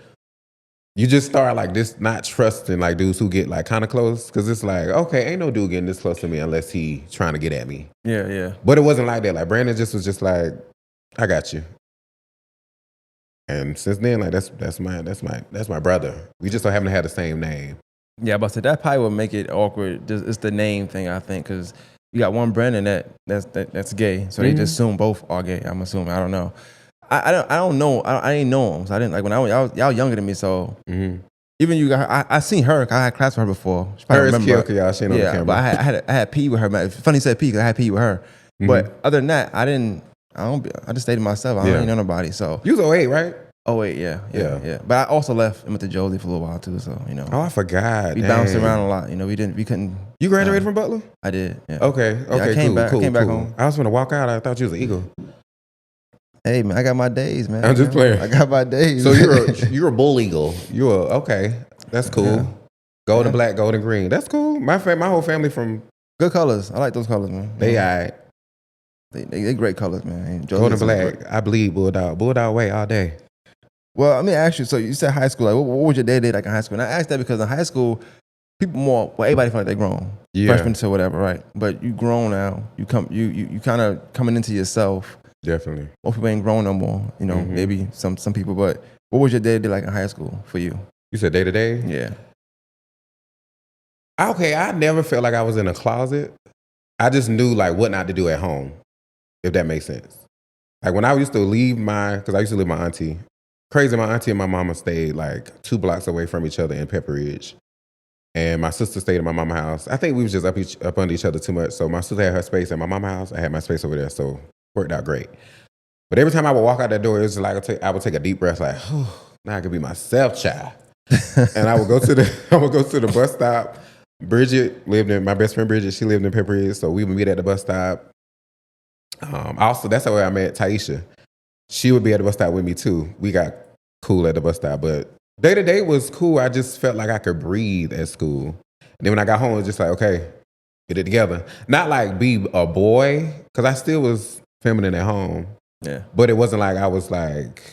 you just start like this, not trusting like dudes who get like kind of close. Cause it's like, okay, ain't no dude getting this close to me unless he trying to get at me. Yeah, yeah. But it wasn't like that. Like Brandon just was just like, I got you. And since then, like that's my brother. We just so happen to have the same name. Yeah, but so that probably would make it awkward. It's the name thing, I think, because you got one Brandon that's gay, so they just assume both are gay. I'm assuming. I don't know. I don't know. I didn't know him, so I didn't like when y'all younger than me. So even you got her, I seen her. 'Cause I had class with her before. Her is cute, y'all seen on the camera. But I had P with her. Man. Funny you said P because I had P with her. But other than that, I just stayed to myself. I ain't know nobody. So you was 08, right? Oh wait, yeah. But I also left and went to Jolie for a little while too. So you know. Oh, I forgot. We bounced around a lot. You know, we couldn't. You graduated from Butler? I did. Yeah. Okay. I came back home. I was gonna walk out. I thought you was an Eagle. Hey man, I got my days, man. I'm just playing. I got my days. So you're a bull eagle. Okay. That's cool. Yeah. Gold and black, gold and green. That's cool. My whole family from good colors. I like those colors, man. They great colors, man. Gold and black. I bleed bulldog. Bulldog way all day. Well, let me ask you. So you said high school. Like, what was your day like in high school? And I asked that because in high school, everybody feel like they're grown, freshman to whatever, right? But you grown now. You kind of coming into yourself. Definitely. Most people ain't grown no more. You know, maybe some people. But what was your day like in high school for you? You said day to day? Yeah. Okay, I never felt like I was in a closet. I just knew like what not to do at home, if that makes sense. Like when I used to leave because I used to live with my auntie. Crazy, my auntie and my mama stayed like 2 blocks away from each other in Pepper Ridge. And my sister stayed at my mama's house. I think we was just up under each other too much. So my sister had her space at my mama's house. I had my space over there. So it worked out great. But every time I would walk out that door, it was like I would take a deep breath, like, now I could be myself, child. And I would go to the bus stop. My best friend Bridget, she lived in Pepper Ridge, so we would meet at the bus stop. Also, that's the way I met Taisha. She would be at the bus stop with me too. We got cool at the bus stop, but day to day was cool. I just felt like I could breathe at school. And then when I got home, it was just like, okay, get it together. Not like be a boy, because I still was feminine at home. Yeah. But it wasn't like I was like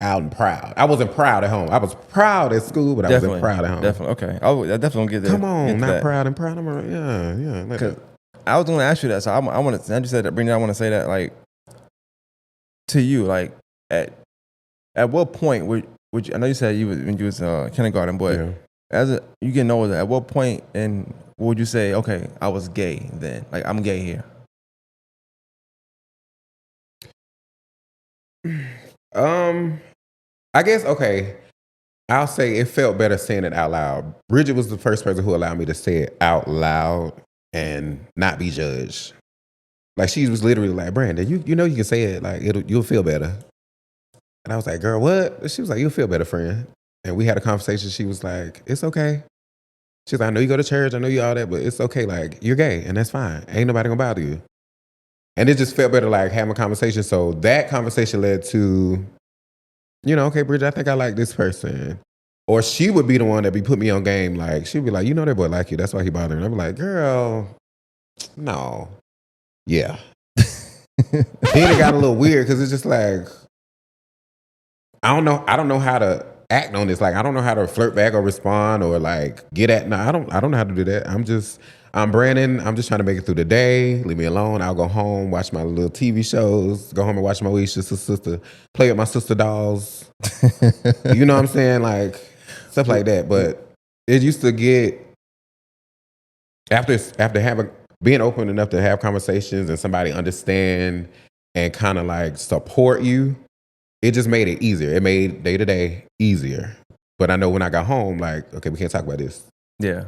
out and proud. I wasn't proud at home. I was proud at school, but I wasn't proud at home. Definitely. Okay. I definitely don't get that. Come on, not proud and proud. I'm like, yeah. Because I was going to ask you that. So I want to, I just said that, Brittany, I want to say that, like, to you, like, at what point would you, I know you said when you was kindergarten, but you getting older, at what point would you say, okay, I was gay then? Like, I'm gay here. I guess, okay, I'll say it felt better saying it out loud. Bridget was the first person who allowed me to say it out loud and not be judged. Like, she was literally like, Brandon, you know you can say it, like, you'll feel better. And I was like, girl, what? She was like, you'll feel better, friend. And we had a conversation. She was like, it's okay. She's like, I know you go to church, I know you all that, but it's okay. Like, you're gay, and that's fine. Ain't nobody gonna bother you. And it just felt better, like, having a conversation. So that conversation led to, okay, Bridget, I think I like this person. Or she would be the one that be put me on game. Like, she'd be like, that boy like you. That's why he bothering me. I'd be like, girl, no. Yeah. Then it got a little weird because it's just like, I don't know how to act on this. Like, I don't know how to flirt back or respond or like get at. No, I don't know how to do that. I'm Brandon. I'm just trying to make it through the day. Leave me alone. I'll go home, watch my little TV shows, go home and watch my sister, play with my sister dolls. You know what I'm saying? Like, stuff like that. But it used to get, after being open enough to have conversations and somebody understand and kind of like support you, it just made it easier. It made day to day easier. But I know when I got home, like, okay, we can't talk about this. Yeah.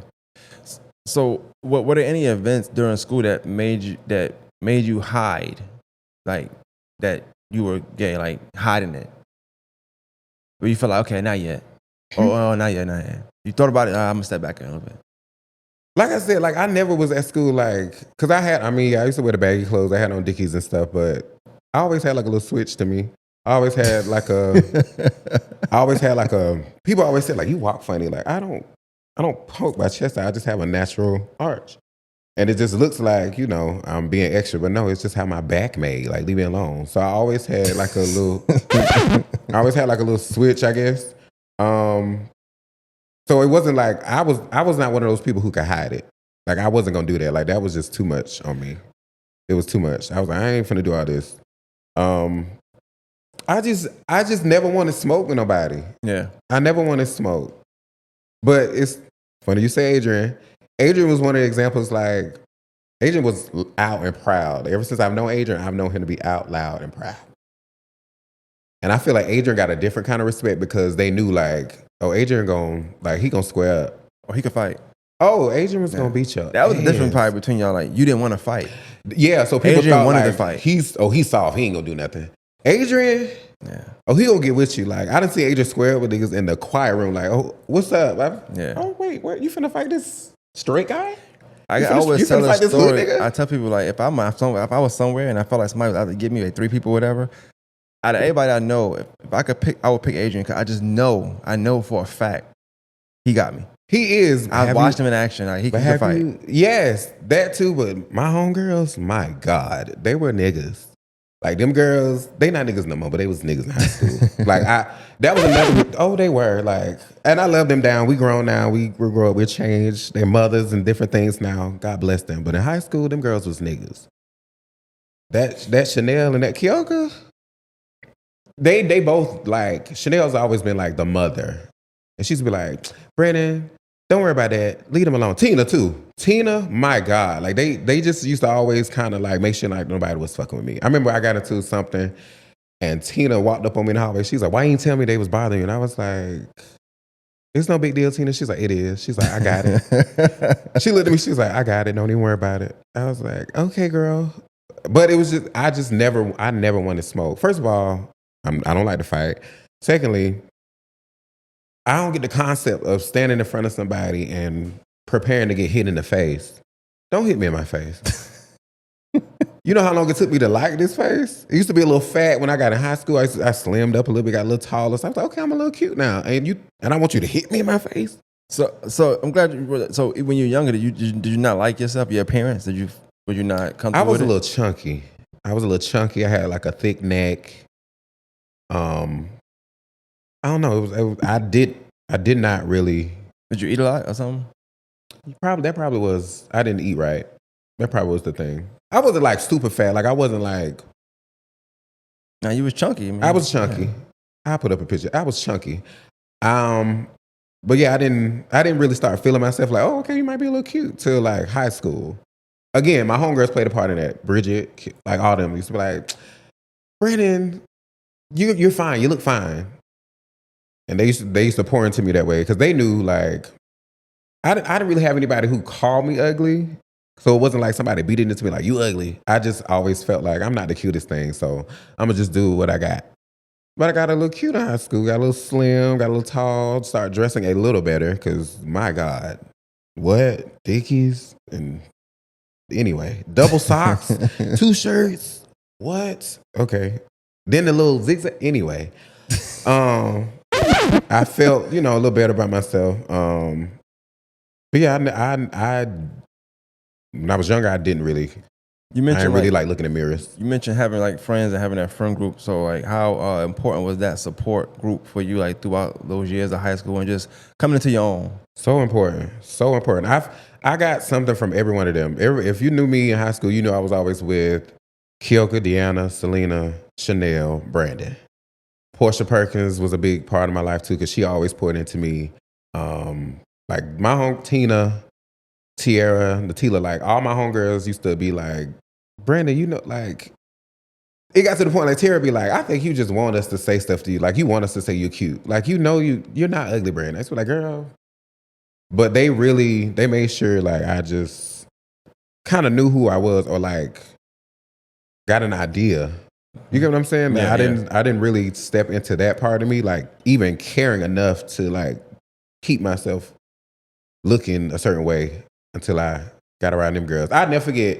So, what were there any events during school that made you hide, like that you were gay, like hiding it? Where you felt like, okay, not yet. Oh, not yet. You thought about it. I'm gonna step back a little bit. Like I said, like I never was at school, like, cause I used to wear the baggy clothes. I had on Dickies and stuff, but I always had like a little switch to me. I always had like people always said like, you walk funny. Like, I don't poke my chest out. I just have a natural arch. And it just looks like, I'm being extra, but no, it's just how my back made. Like, leave me alone. So I always had like a little switch, I guess. So it wasn't like I was not one of those people who could hide it. Like, I wasn't gonna do that. Like, that was just too much on me. It was too much. I was like, I ain't finna do all this. I just never want to smoke with nobody. Yeah. I never want to smoke. But it's funny you say Adrian. Adrian was one of the examples, like, Adrian was out and proud. Ever since I've known Adrian, I've known him to be out loud and proud. And I feel like Adrian got a different kind of respect because they knew, like, oh, Adrian he gonna square up. Or he could fight. Oh, Adrian was gonna beat you. That was the difference probably between y'all. Like, you didn't want to fight. Yeah, so people Adrian thought, wanted like, to fight. He's soft. He ain't gonna do nothing. Adrian, he gonna get with you. Like, I didn't see Adrian square up with niggas in the quiet room. Like, oh, what's up? Oh, wait, where you finna fight this straight guy? I always tell a story. I tell people, like, if I was somewhere and I felt like somebody was out to get me, like 3 people, whatever. Out of everybody I know, if I could pick, I would pick Adrian because I know for a fact he got me. He is. I watched him in action. Like, he can fight. Yes, that too. But my homegirls, my God, they were niggas. Like, them girls, they not niggas no more, but they was niggas in high school. Like, that was another, they were, like, and I love them down. We grown now. We grow up. We changed. Their mothers and different things now. God bless them. But in high school, them girls was niggas. That Chanel and that Kyoka, they both, like, Chanel's always been like the mother. And she'd be like, Brandon, Don't worry about that. Leave them alone. Tina too. Tina, my God, like they just used to always kind of like make sure like nobody was fucking with me. I remember I got into something, and Tina walked up on me in the hallway. She's like, "Why you didn't tell me they was bothering you?" And I was like, "It's no big deal, Tina." She's like, "It is." She's like, "I got it." She looked at me. She's like, "I got it. Don't even worry about it." I was like, "Okay, girl." But it was just I never wanted to smoke. First of all, I don't like to fight. Secondly, I don't get the concept of standing in front of somebody and preparing to get hit in the face. Don't hit me in my face. You know how long it took me to like this face? It used to be a little fat when I got in high school. I slimmed up a little bit, got a little taller. So I was like, okay, I'm a little cute now. And I want you to hit me in my face? So I'm glad you. So when you were younger, did you not like yourself? Your appearance? Were you not comfortable? I was with a little chunky. I had like a thick neck. I don't know. I did not really. Did you eat a lot or something? That probably was. I didn't eat right. That probably was the thing. I wasn't like super fat. Like I wasn't like. Now you was chunky. I was chunky. I put up a picture. I was chunky. But yeah, I didn't really start feeling myself like, oh, okay, you might be a little cute till like high school. Again, my homegirls played a part in that. Bridget, like all them used to be like, Brandon, you're fine. You look fine. And they used to pour into me that way because they knew like I didn't really have anybody who called me ugly. So it wasn't like somebody beat it into me like, you ugly. I just always felt like I'm not the cutest thing. So I'm going to just do what I got. But I got a little cute in high school. Got a little slim, got a little tall. Started dressing a little better because, my God, what? Dickies? And anyway, double socks, 2 shirts. What? Okay. Then the little zigzag. Anyway, I felt, a little better about myself. But yeah, when I was younger, I didn't really. I didn't really like looking in mirrors. You mentioned having like friends and having that friend group. So like, how important was that support group for you like throughout those years of high school and just coming into your own? So important, so important. I got something from every one of them. If you knew me in high school, you know I was always with Kyoka, Deanna, Selena, Chanel, Brandon. Portia Perkins was a big part of my life too because she always poured into me. Like my home Tina, Tierra, Natila, like all my homegirls used to be like, Brandon, like, it got to the point like Tierra be like, I think you just want us to say stuff to you. Like you want us to say you're cute. Like, you're not ugly, Brandon. That's what like, girl. But they made sure like I just kind of knew who I was or like got an idea. You get what I'm saying? Like, Yeah, I didn't really step into that part of me, like even caring enough to like keep myself looking a certain way until I got around them girls. I'd never forget.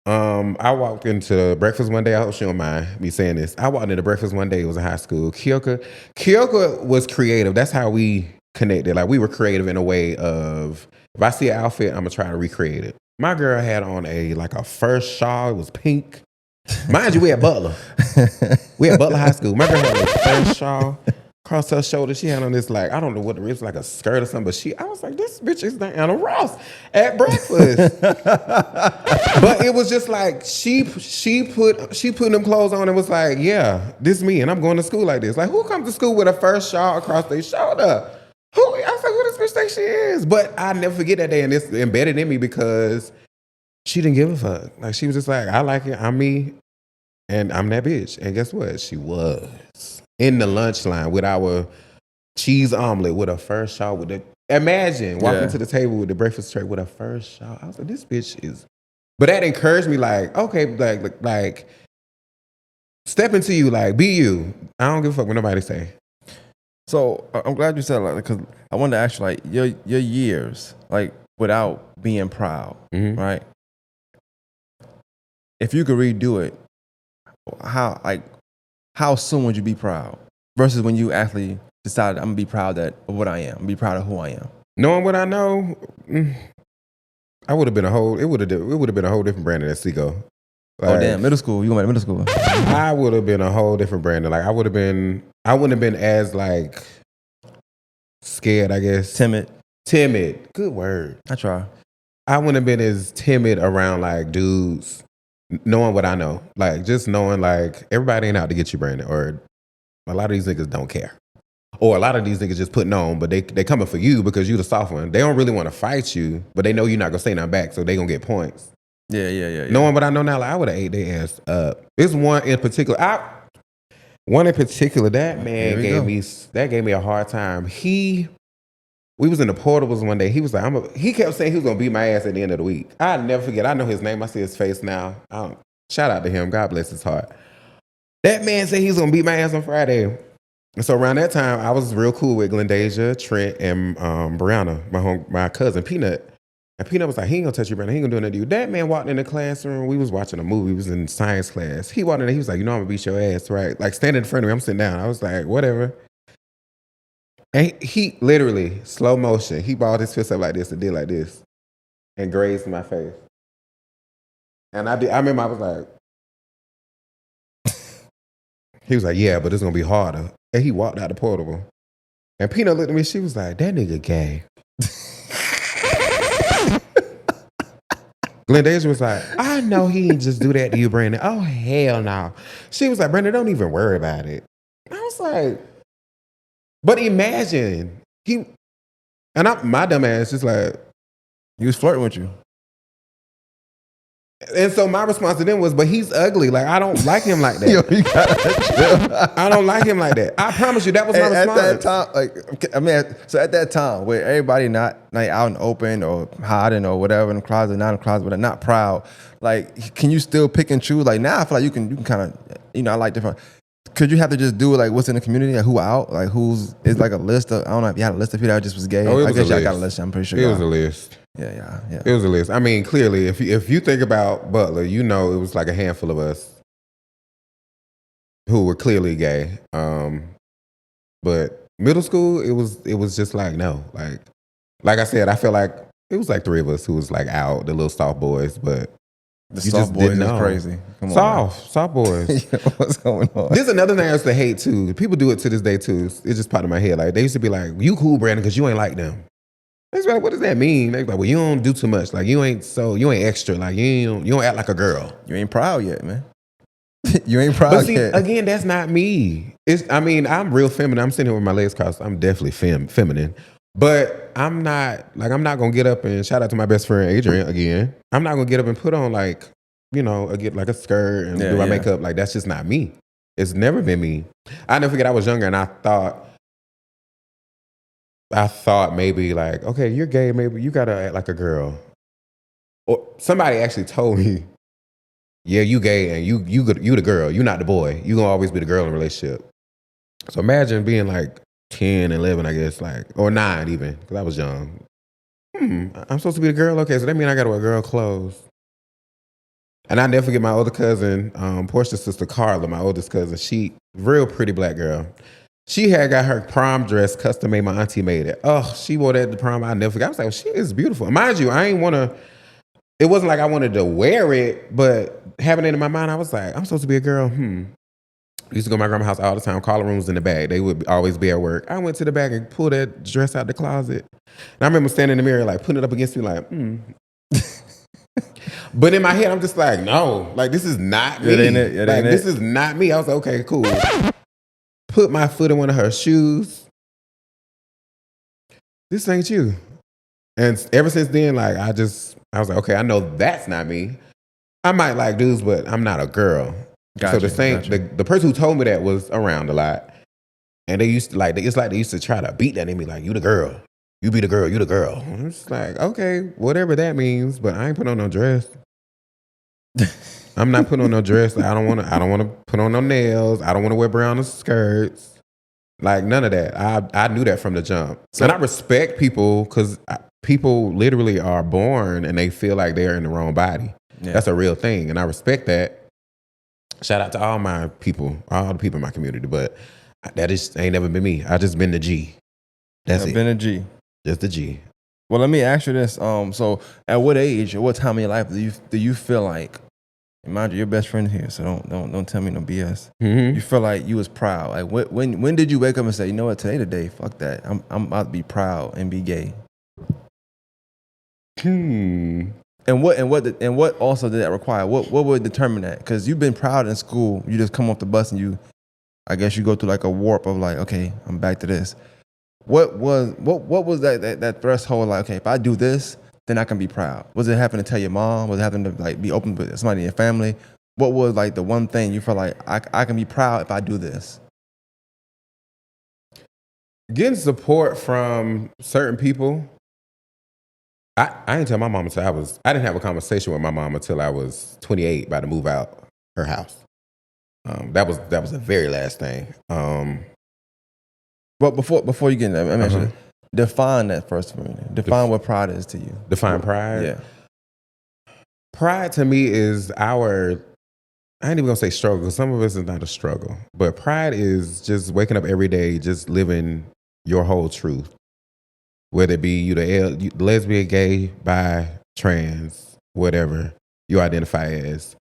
I walked into breakfast one day. I hope she don't mind me saying this. I walked into breakfast one day. It was in high school. Kyoka was creative. That's how we connected. Like we were creative in a way of if I see an outfit, I'm gonna try to recreate it. My girl had on a first shawl. It was pink. Mind you, we at Butler. We at Butler High School. My girl had a first shawl across her shoulder. She had on this I don't know what it was, like a skirt or something. But I was like, this bitch is Diana Ross at breakfast. But it was just like she put them clothes on and was like, yeah, this is me, and I'm going to school like this. Like, who comes to school with a first shawl across their shoulder? I was like, who this bitch think she is? But I never forget that day, and it's embedded in me because she didn't give a fuck. Like she was just like, I like it, I'm me, and I'm that bitch. And guess what? She was in the lunch line with our cheese omelet with a first shawl with the. Imagine walking to the table with the breakfast tray with a first shawl. I was like, this bitch is. But that encouraged me, like, okay, like, step into you, like, be you. I don't give a fuck what nobody say. So I'm glad you said like because I wanted to ask you like your years like without being proud, right? If you could redo it, how soon would you be proud versus when you actually decided I'm gonna be proud of what I am, be proud of who I am? Knowing what I know, I would have been it would have been a whole different Brandon at Seago. Like, oh damn, middle school. You going to middle school? I would have been a whole different Brandon. Like I wouldn't have been as like scared, I guess. Timid. Good word. I try. I wouldn't have been as timid around like dudes, knowing what I know. Like just knowing like everybody ain't out to get you, Brandon. Or a lot of these niggas don't care. Or a lot of these niggas just putting on, but they coming for you because you the soft one. They don't really want to fight you, but they know you're not gonna say nothing back, so they gonna get points. Yeah. Knowing what I know now, like, I would have ate their ass up. There's one in particular. That man gave me a hard time. We was in the portables one day. He was like, he kept saying he was gonna beat my ass at the end of the week. I'll never forget. I know his name. I see his face now. Shout out to him. God bless his heart. That man said he was gonna beat my ass on Friday. And so around that time, I was real cool with Glendasia, Trent, and Brianna, my cousin Peanut. And Peanut was like, he ain't gonna touch you, Brianna. He ain't gonna do nothing to you. That man walked in the classroom. We was watching a movie. We was in science class. He walked in there. He was like, you know I'm gonna beat your ass, right? Like standing in front of me. I'm sitting down. I was like, whatever. And he literally, slow motion, he balled his fist up like this and did like this and grazed my face. And I remember I was like, he was like, yeah, but it's gonna be harder. And he walked out the portable. And Peanut looked at me, she was like, that nigga gay. Glendasia was like, I know he didn't just do that to you, Brandon. Oh, hell no. She was like, Brandon, don't even worry about it. I was like, but imagine, my dumb ass just like. He was flirting with you. And so my response to them was, but he's ugly. Like, I don't like him like that. Yo, you gotta I don't like him like that. I promise you, that was my response. At that time, so at that time, where everybody not like out in the open or hiding or whatever in the closet, not in the closet, but not proud, like, can you still pick and choose? Like, now I feel like you can kind of, I like different. Could you have to just do like what's in the community, like who out, like is like a list of, I don't know if you had a list of people that just was gay. I guess y'all got a list. I'm pretty sure it was a list. Yeah. It was a list. I mean, clearly, if you think about Butler, it was like a handful of us who were clearly gay. But middle school, it was just like no, like I said, I feel like it was like 3 of us who was like out, the little soft boys, but the soft boys is crazy. Come on, soft boys. Yeah, what's going on? There's another thing I used to hate too. People do it to this day too. It's just part of my head. Like they used to be like, "You cool, Brandon, because you ain't like them." It's like, what does that mean? They like, well, you don't do too much. Like you ain't extra. Like you don't act like a girl. You ain't proud yet, man. You ain't proud but see, yet. Again, that's not me. I'm real feminine. I'm sitting here with my legs crossed. I'm definitely feminine. But I'm not gonna get up and shout out to my best friend Adrian again. I'm not gonna get up and put on like, get like a skirt and do my makeup. Like that's just not me. It's never been me. I never forget I was younger and I thought maybe like, okay, you're gay, maybe you gotta act like a girl. Or somebody actually told me, yeah, you gay and you the girl, you not the boy. You gonna always be the girl in a relationship. So imagine being like 10, 11, I guess, like, or 9 even, because I was young. I'm supposed to be the girl? Okay, so that means I got to wear girl clothes. And I never forget my older cousin, Portia's sister Carla, my oldest cousin, she, real pretty black girl. She had got her prom dress custom made, my auntie made it. Oh, she wore that to prom, I never forget. I was like, she is beautiful. Mind you, it wasn't like I wanted to wear it, but having it in my mind, I was like, I'm supposed to be a girl, I used to go to my grandma's house all the time. Caller rooms in the bag. They would always be at work. I went to the bag and pulled that dress out the closet. And I remember standing in the mirror, like putting it up against me, like, But in my head, I'm just like, no, like this is not me. This is not me. I was like, okay, cool. Put my foot in one of her shoes. This ain't you. And ever since then, like I was like, okay, I know that's not me. I might like dudes, but I'm not a girl. Gotcha, the person who told me that was around a lot, and they used to they used to try to beat that in me, like you the girl, you be the girl, you the girl. I'm just like, okay, whatever that means, but I ain't put on no dress. I'm not putting on no dress. I don't want to put on no nails. I don't want to wear brown skirts. Like none of that. I knew that from the jump, and I respect people because people literally are born and they feel like they're in the wrong body. Yeah. That's a real thing, and I respect that. Shout out to all my people, all the people in my community, but that ain't never been me. I just been the G. That's it. Been a G. Just the G. Well, let me ask you this. So at what age or what time in your life do you feel like, mind you, your best friend here, so don't tell me no BS. Mm-hmm. You feel like you was proud. Like when did you wake up and say, you know what, today the day, fuck that. I'm about to be proud and be gay. And what also did that require? What would determine that? Because you've been proud in school. You just come off the bus and I guess you go through like a warp of like, okay, I'm back to this. What was that threshold like? Okay, if I do this, then I can be proud. Was it having to tell your mom? Was it having to like be open with somebody in your family? What was like the one thing you felt like I can be proud if I do this? Getting support from certain people. I didn't tell my mom until I didn't have a conversation with my mom until I was 28, about to move out her house. That was the very last thing. But before you get in there, I mentioned define that first for me. Define what pride is to you. Define pride? Yeah. Pride to me is I ain't even gonna say struggle, because some of us is not a struggle. But pride is just waking up every day, just living your whole truth. Whether it be you the lesbian, gay, bi, trans, whatever you identify as.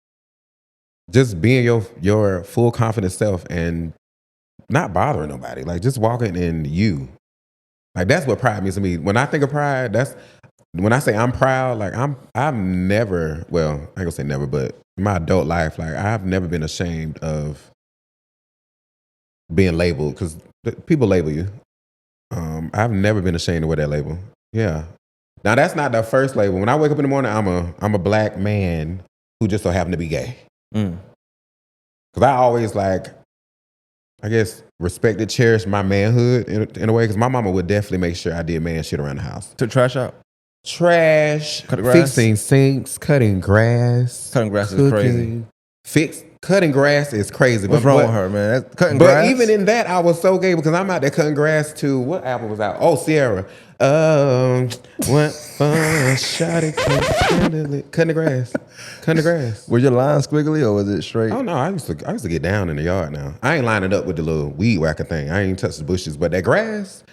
Just being your full confident self and not bothering nobody. Like just walking in you. Like that's what pride means to me. When I think of pride, when I say I'm proud, like I've never, well, I ain't gonna say never, but in my adult life, like I've never been ashamed of being labeled, because people label you. I've never been ashamed to wear that label. Yeah. Now that's not the first label. When I wake up in the morning, I'm a black man who just so happened to be gay. Because I always I guess respected, cherished my manhood in a way. Because my mama would definitely make sure I did man shit around the house. Took trash out. Trash, Cut grass? fixing sinks, cutting grass. Cutting grass is crazy. Cutting grass is crazy. What's wrong with her, man? Cutting but grass? even in that, I was so gay, because I'm out there cutting grass to, what album was out? Oh, Sierra. What fun, shot it, cutting the grass. Cutting the grass. Was your line squiggly or was it straight? Oh no, I used to get down in the yard now. I ain't lining up with the little weed whacker thing. I ain't touch the bushes, but that grass,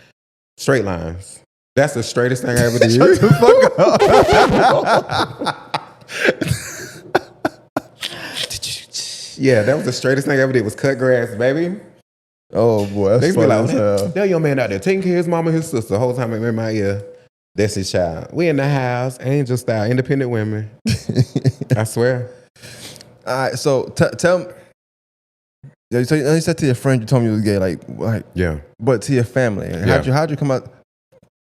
straight lines. That's the straightest thing I ever did. Shut the fuck up. Yeah, that was the straightest thing I ever did, was cut grass, baby. Oh boy, that's funny as hell. That young man out there taking care of his mama and his sister the whole time in my ear. That's his child. We in the house, angel style, independent women. I swear. All right, so tell me. You said to your friend you told me you was gay, like yeah. But to your family, how'd you come out?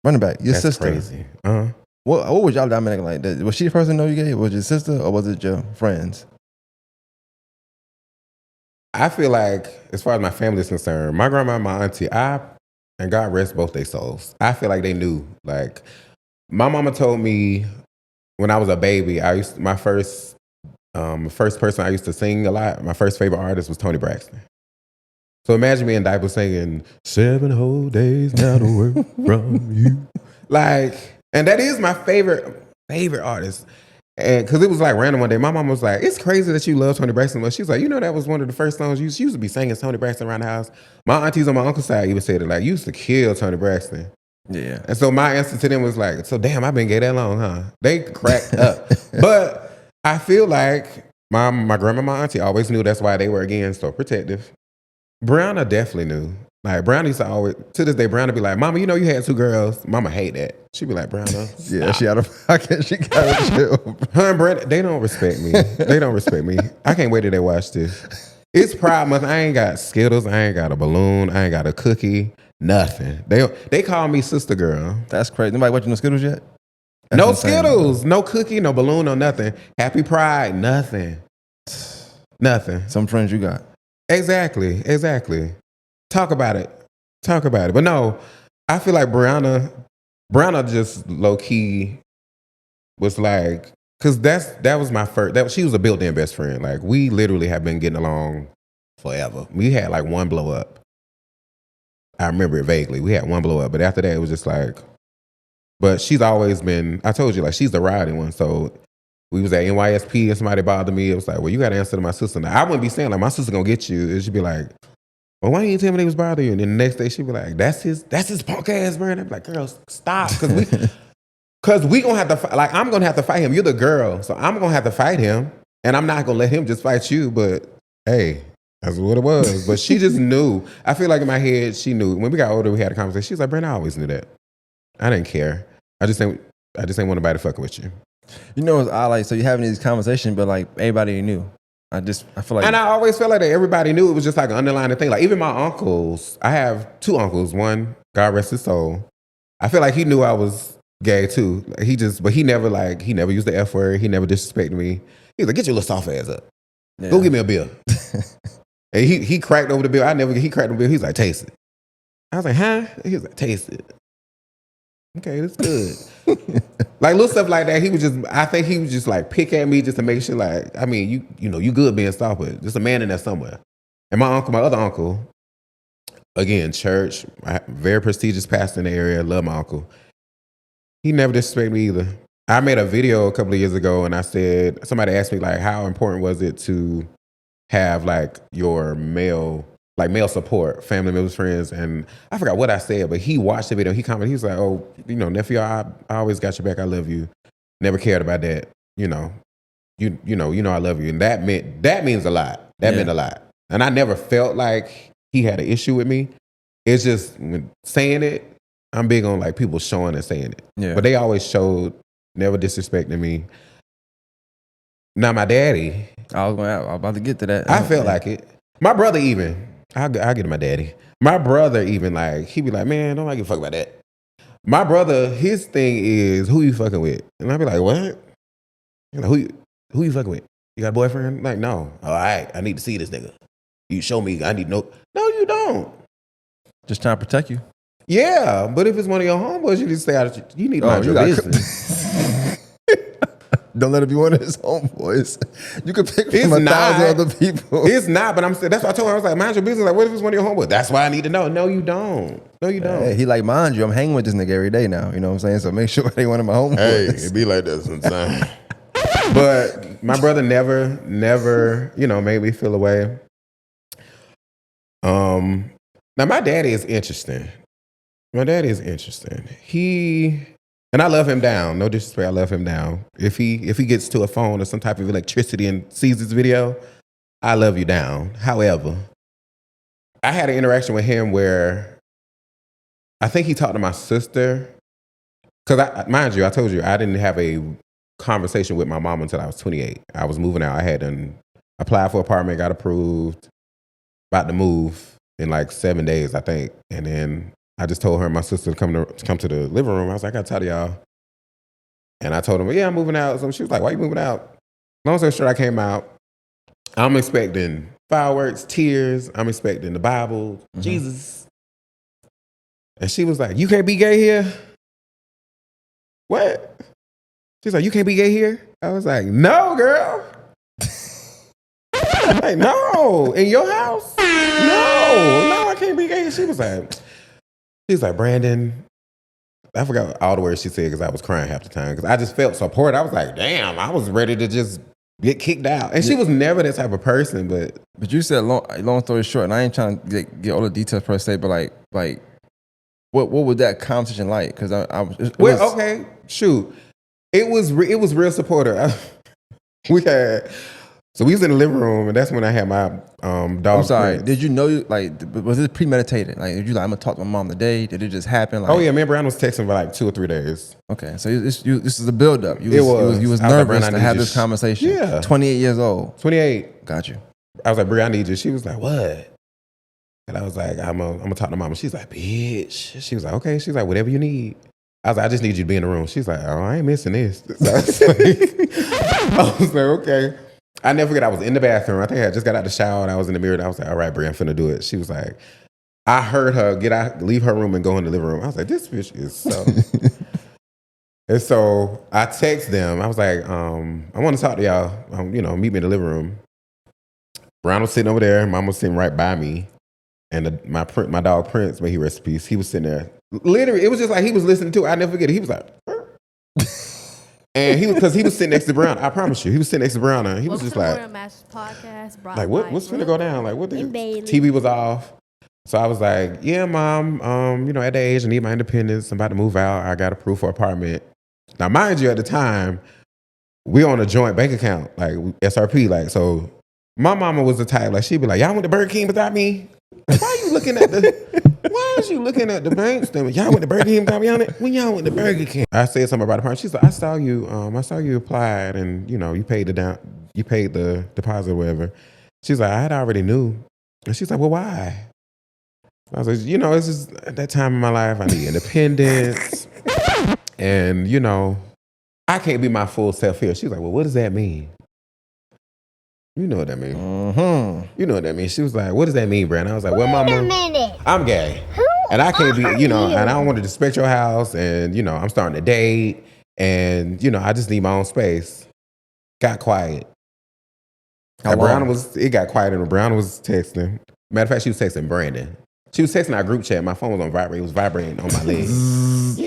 Running back, your sister. Crazy. What was y'all dynamic like? Was she the person to know you gay? Was it your sister or was it your friends? I feel like, as far as my family is concerned, my grandma and my auntie, and God rest both their souls, I feel like they knew. Like, my mama told me when I was a baby, my first person I used to sing a lot, my first favorite artist was Toni Braxton. So imagine me in diapers singing 7 whole days now to work from you. Like, and that is my favorite artist. And because it was like random one day, my mom was like, "It's crazy that you love Toni Braxton." But she's like, that was one of the first songs she used to be singing Toni Braxton around the house. My aunties on my uncle's side even said it, like, you used to kill Toni Braxton. Yeah. And so my answer to them was like, so damn, I've been gay that long, huh? They cracked up. But I feel like my grandma, my auntie always knew. That's why they were, again, so protective. Brianna definitely knew. Like, Brianna used to always, to this day, Brianna be like, "Mama, you had 2 girls." Mama hate that. She be like, "Brianna, yeah, she out of pocket. She got to chill." Her and Brent, they don't respect me. They don't respect me. I can't wait till they watch this. It's Pride Month. I ain't got Skittles. I ain't got a balloon. I ain't got a cookie. Nothing. They call me sister girl. That's crazy. Nobody watching no Skittles yet? That's no insane. Skittles. No cookie. No balloon. No nothing. Happy Pride. Nothing. Nothing. Some friends you got. Exactly. Talk about it. But no, I feel like Brianna just low key was like, because that was my first. She was a built-in best friend. Like, we literally have been getting along forever. We had like one blow up. I remember it vaguely. We had one blow up, but after that, it was just like. But she's always been. I told you, like, she's the riding one. So we was at NYSP and somebody bothered me. It was like, well, you got to answer to my sister. Now, I wouldn't be saying like my sister gonna get you. She'd be like, well, why didn't you tell me they was bothering you? And then the next day she'd be like, that's his punk ass, bro. And I'd be like, girl, stop. Because we gonna have to fight. Like, I'm gonna have to fight him. You're the girl. So I'm gonna have to fight him. And I'm not gonna let him just fight you. But hey, that's what it was. But she just knew. I feel like in my head, she knew. When we got older, we had a conversation. She was like, Brent, I always knew that. I didn't care. I just ain't want nobody fucking with you. You know, it's odd, like, so you're having these conversations, but like everybody knew. I feel like, and I always felt like that everybody knew it was just like an underlying thing. Like even my uncles, I have 2 uncles. One, God rest his soul. I feel like he knew I was gay too. Like, but he never used the F word. He never disrespected me. He was like, get your little soft ass up. yeah. Go get me a beer. And he cracked over the beer. He cracked the beer. He's like, taste it. I was like, huh? He was like, taste it. Okay, that's good. Like little stuff like that. I think he was just like pick at me just to make sure like, I mean, you good being soft, but there's a man in there somewhere. And my other uncle, again, church, very prestigious pastor in the area, love my uncle. He never disrespected me either. I made a video a couple of years ago and I said, somebody asked me like, how important was it to have like your male support, family members, friends, and I forgot what I said, but he watched the video. He commented, he was like, "Oh, nephew, I always got your back. I love you. Never cared about that. You know I love you." And that means a lot. That meant a lot. And I never felt like he had an issue with me. It's just when saying it, I'm big on like people showing and saying it. Yeah. But they always showed, never disrespecting me. Now my daddy, I was about to get to that. I felt like it. My brother even. I'll get to my daddy. My brother even like, he be like, man, don't give a fuck about that. My brother, his thing is, who you fucking with? And I be like, what? Who you fucking with? You got a boyfriend? Like, no. All right, I need to see this nigga. You show me, I need to know. No, you don't. Just trying to protect you. Yeah, but if it's one of your homeboys, you just stay out of, you need to mind your business. Don't let it be one of his homeboys. You could pick from 1,000 other people. It's not, but I'm saying, that's what I told him. I was like, mind your business. Like, what if it's one of your homeboys? That's why I need to know. No, you don't. No, you don't. Hey, he like, mind you, I'm hanging with this nigga every day now. You know what I'm saying? So make sure it ain't one of my homeboys. Hey, it be like that sometimes. But my brother never, made me feel away. Now my daddy is interesting. And I love him down. No disrespect, I love him down. If he gets to a phone or some type of electricity and sees this video, I love you down. However, I had an interaction with him where I think he talked to my sister. Because mind you, I told you, I didn't have a conversation with my mom until I was 28. I was moving out. I had applied for an apartment, got approved, about to move in like 7 days, I think. And then I just told her and my sister to come to the living room. I was like, I got to tell y'all. And I told them, yeah, I'm moving out. So she was like, why you moving out? Long story short, I came out. I'm expecting fireworks, tears. I'm expecting the Bible, Jesus. And she was like, you can't be gay here? What? She's like, you can't be gay here? I was like, no, girl. Like, no. In your house? No, I can't be gay. She was like, Brandon, I forgot all the words she said because I was crying half the time because I just felt support. I was like, damn, I was ready to just get kicked out. And she was never that type of person, but you said long story short, and I ain't trying to get all the details per se, but like what was that conversation like? Because okay, shoot, it was real supportive. So we was in the living room, and that's when I had my dog. I'm sorry. Prince. Did you know? Was it premeditated? Like, did you I'm gonna talk to my mom today? Did it just happen? Like, oh yeah, me and Brian was texting for like 2 or 3 days. Okay, so this is a build up. You was nervous to have this conversation. Yeah, 28 years old. 28. Got you. I was like, Bri, I need you. She was like, what? And I was like, I'm gonna talk to mama. She's like, bitch. She was like, okay. She's like, whatever you need. I was like, I just need you to be in the room. She's like, oh, I ain't missing this. So I was like, okay. I never forget, I was in the bathroom. I think I just got out the shower and I was in the mirror and I was like, all right, Bri, I'm finna do it. She was like, I heard her get out, leave her room and go in the living room. I was like, this bitch is so. And so I text them. I was like, I want to talk to y'all. Meet me in the living room. Brown was sitting over there. Mom was sitting right by me. And my dog Prince, may he rest in peace, he was sitting there. Literally, it was just like he was listening to it. I never forget it. He was like, and because he was sitting next to Brown. I promise you, he was sitting next to Brown, and he was just like, like what's finna go down? Like what? The TV was off, so I was like, yeah, Mom. At that age, I need my independence. I'm about to move out. I got approved for an apartment. Now, mind you, at the time, we on a joint bank account, like SRP, like so. My mama was the type, like she'd be like, y'all went to Burger King without me. Why you looking at the? Why is you looking at the bank statement? Y'all went to Burger King, got me on it. When y'all went to Burger King, I said something about the party. She's like, I saw you applied, and you paid the deposit or whatever. She's like, I already knew, and she's like, well, why? I was like, it's just at that time in my life, I need independence, and I can't be my full self here. She's like, well, what does that mean? You know what that means. Mm-hmm. You know what that means. She was like, what does that mean, Brandon? I was like, well, Mama, Wait a minute. I'm gay. And I can't be, and I don't want to disrespect your house. And, I'm starting to date. And, I just need my own space. Got quiet. How long? It got quiet and Brown was texting. Matter of fact, she was texting Brandon. She was texting our group chat. My phone was on vibrate. It was vibrating on my leg.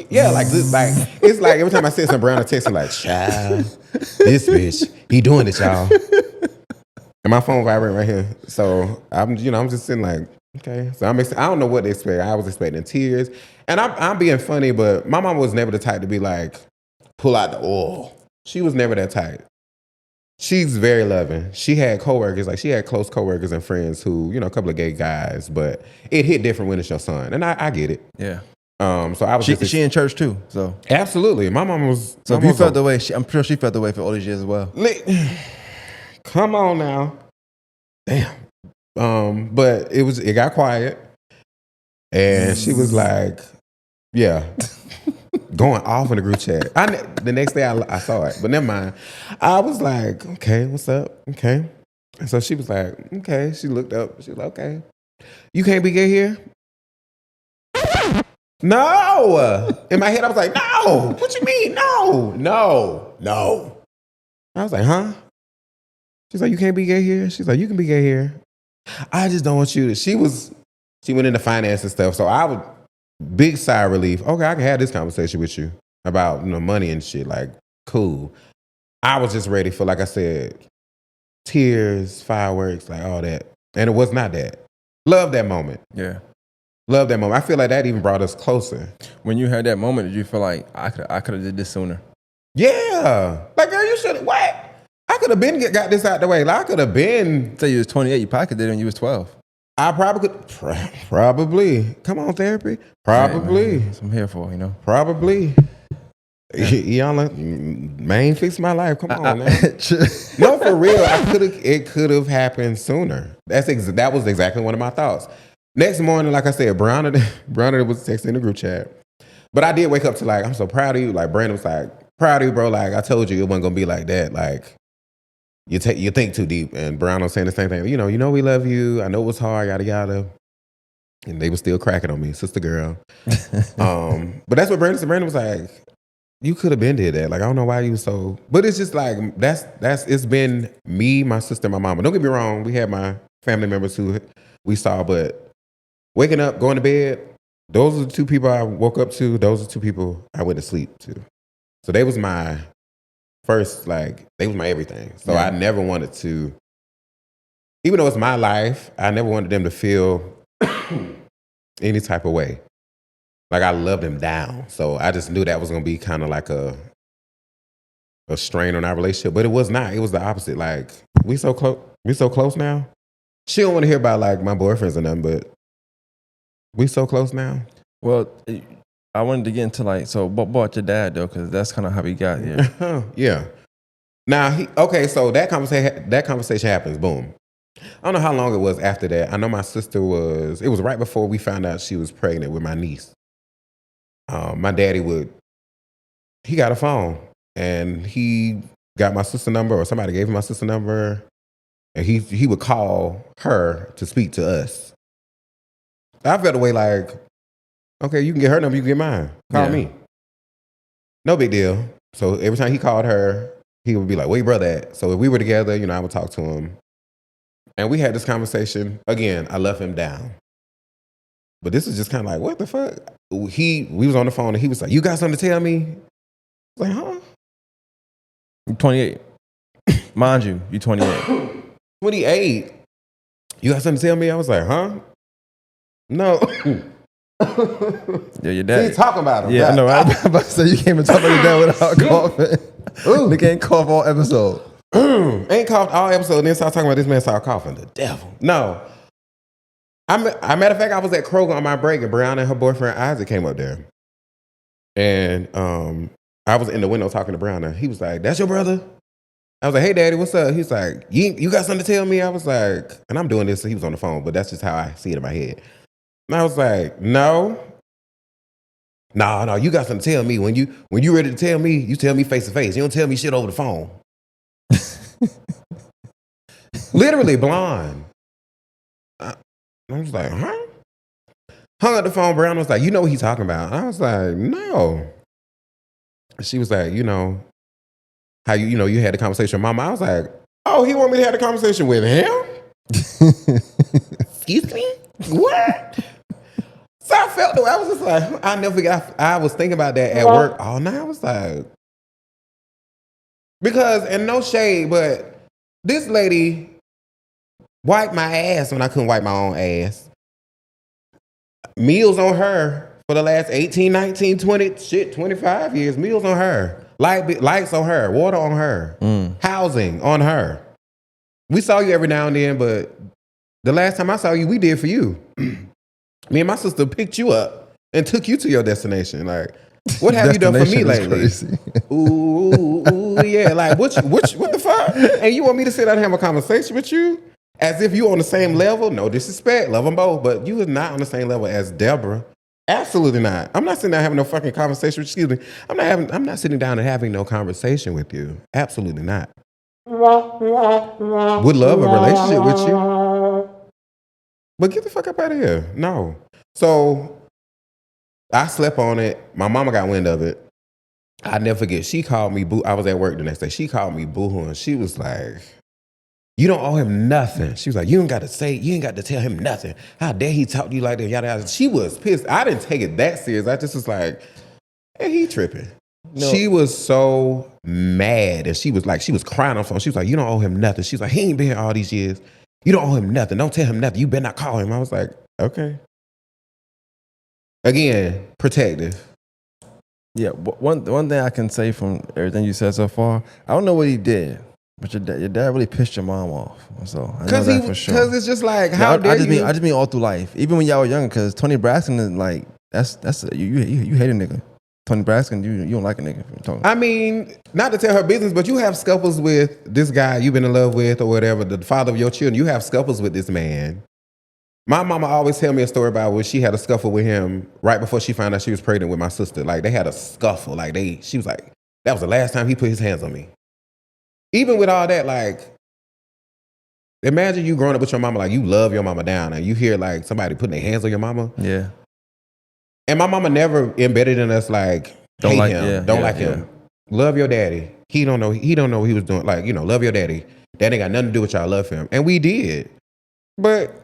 Yeah, it's like every time I see some Brown, I'm texting like, child, this bitch, he doing it, y'all. And my phone vibrating right here. So I'm just sitting like, okay. So I don't know what to expect. I was expecting tears. And I'm being funny, but my mom was never the type to be like, pull out the oil. She was never that type. She's very loving. She had coworkers, she had close coworkers and friends who, a couple of gay guys, but it hit different when it's your son. And I get it. Yeah. So I was she in church too. So absolutely. My mom was. So if you felt the way, I'm sure she felt the way for all these years as well. Come on now. Damn. But it got quiet. And she was like, yeah. Going off in the group chat. The next day I saw it, but never mind. I was like, okay, what's up? Okay. And so she was like, okay. She looked up. She was like, okay. You can't be gay here? No. In my head, I was like, no. What you mean? No. I was like, huh? She's like, you can't be gay here? She's like, you can be gay here. I just don't want you to. She went into finance and stuff, so I would. Big sigh of relief. Okay, I can have this conversation with you about money and shit. Like, cool. I was just ready for, like I said, tears, fireworks, like all that. And it was not that. Love that moment. Yeah. Love that moment. I feel like that even brought us closer. When you had that moment, did you feel like I could have did this sooner? Yeah. Like, girl, you should have. What? I could have got this out the way. Like, I could have been. Say you was 28. You probably could did it when you was 12. I probably could. Probably. Come on, therapy. Probably. Hey, that's what I'm here for, Probably. Y'all, man, fix my life. Come on, man. No, for real. It could have happened sooner. That was exactly one of my thoughts. Next morning, like I said, Browner was texting in the group chat. But I did wake up to like, I'm so proud of you. Like Brandon was like, proud of you, bro. Like I told you it wasn't gonna be like that. Like you think too deep. And Brown was saying the same thing. We love you. I know it was hard, yada yada. And they were still cracking on me, sister girl. But that's what Brandon said. Brandon was like, you could have been did that. Like, I don't know why you was so. But it's just like it's been me, my sister, my mama. Don't get me wrong. We had my family members who we saw, but waking up, going to bed, those are the two people I woke up to. Those are the two people I went to sleep to. So they was my first, they was my everything. So I never wanted to, even though it's my life, I never wanted them to feel any type of way. Like I loved them down. So I just knew that was going to be kind of like a strain on our relationship. But it was not. It was the opposite. Like, we so close now. She don't want to hear about my boyfriends or nothing, but we so close now. Well, I wanted to get into what about your dad though? Because that's kind of how we got here. Yeah. Now, so that conversation happens. Boom. I don't know how long it was after that. I know my sister it was right before we found out she was pregnant with my niece. My daddy he got a phone and he got my sister number, or somebody gave him my sister number, and he would call her to speak to us. I felt the way like, okay, you can get her number, you can get mine. Call me. No big deal. So every time he called her, he would be like, where your brother at? So if we were together, I would talk to him. And we had this conversation. Again, I left him down. But this is just kind of like, what the fuck? We was on the phone and he was like, you got something to tell me? I was like, huh? You're 28. Mind you, you're 28. 28? You got something to tell me? I was like, huh? No. Yeah, your dad. He's talking about him. Yeah, I know. I'm about to say you can't even talk about your dad without coughing. They can't cough all episode. Ain't coughed all episode and then start talking about this man start coughing. The devil. No. Matter of fact, I was at Kroger on my break, and Brianna and her boyfriend Isaac came up there. And I was in the window talking to Brianna. He was like, "That's your brother?" I was like, "Hey, Daddy, what's up?" He's like, you got something to tell me?" I was like, and I'm doing this, so he was on the phone, but that's just how I see it in my head. And I was like, No, you got something to tell me. When you ready to tell me, you tell me face to face. You don't tell me shit over the phone. Literally blind. I was like, huh? Hung up the phone. Brown was like, "You know what he's talking about?" I was like, "No." She was like, how you had a conversation with Mama. I was like, "Oh, he want me to have a conversation with him?" Excuse me? What? So I felt the way. I was just like, I never forget. I was thinking about that at work all night. I was like, because, and no shade, but this lady wiped my ass when I couldn't wipe my own ass. Meals on her for the last 18, 19, 20, 25 years. Meals on her. Lights on her. Water on her. Housing on her. We saw you every now and then, but the last time I saw you, we did for you. Me and my sister picked you up and took you to your destination. Like, what have you done for me lately? Ooh, yeah. Like, what the fuck? And you want me to sit down and have a conversation with you? As if you on the same level? No disrespect. Love them both. But you is not on the same level as Deborah. Absolutely not. I'm not sitting down having no fucking conversation. Excuse me. I'm not sitting down and having no conversation with you. Absolutely not. Would love a relationship with you. But get the fuck up out of here. No. So I slept on it. My mama got wind of it. I never forget. She called me boo. I was at work the next day. She called me boo-hoo, and she was like, "You don't owe him nothing." She was like, you ain't got to tell him nothing. How dare he talk to you like that? Yada, yada. She was pissed. I didn't take it that serious. I just was like, hey, he tripping. No. She was so mad. And she was crying on the phone. She was like, "You don't owe him nothing." She was like, "He ain't been here all these years. You don't owe him nothing. Don't tell him nothing. You better not call him." I was like, okay. Again, protective. Yeah, one thing I can say from everything you said so far, I don't know what he did, but your dad really pissed your mom off. So I know that for sure. Because it's just like, I just mean all through life, even when y'all were younger. Because Tony Braxton is like, you hate a nigga. Tony Braxton, you don't like a nigga. I mean, not to tell her business, but you have scuffles with this guy you've been in love with or whatever, the father of your children. You have scuffles with this man. My mama always tell me a story about when she had a scuffle with him right before she found out she was pregnant with my sister. Like, they had a scuffle. Like, she was like, that was the last time he put his hands on me. Even with all that, like, imagine you growing up with your mama, like, you love your mama down, and you hear, like, somebody putting their hands on your mama. Yeah. And my mama never embedded in us, like, don't like him. Love your daddy. He don't know what he was doing. Like, love your daddy. That ain't got nothing to do with y'all. Love him. And we did. But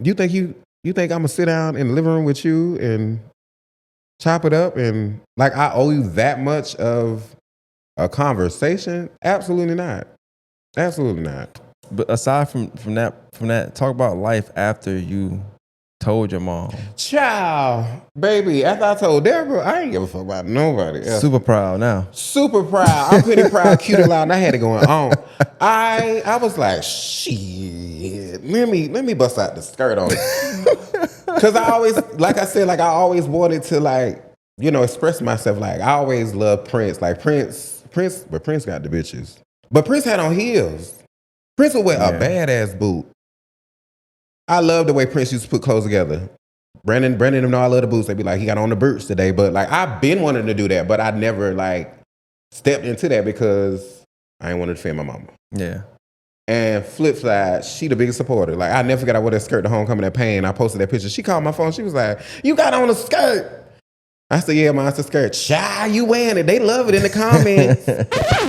you think I'm gonna sit down in the living room with you and chop it up and like I owe you that much of a conversation? Absolutely not. Absolutely not. But aside from that, talk about life after you told your mom. Child, baby, after I told Deborah, I ain't give a fuck about nobody else. Super proud now. Super proud. I'm pretty proud, cute and loud, and I had it going on. I was like, shit, let me bust out the skirt on it. Because I always, like I said, like I always wanted to like, express myself. Like I always loved Prince. Like Prince, but Prince got the bitches. But Prince had on heels. Prince would wear a badass boot. I love the way Prince used to put clothes together. Brandon them know I love the boots. They be like, he got on the boots today. But like, I've been wanting to do that, but I never like stepped into that because I ain't want to defend my mama. Yeah. And flip side, she the biggest supporter. Like, I never forgot I wore that skirt to homecoming at Payne. I posted that picture. She called my phone. She was like, "You got on a skirt." I said, "Yeah, man, it's a skirt." "Child, you wearing it. They love it in the comments."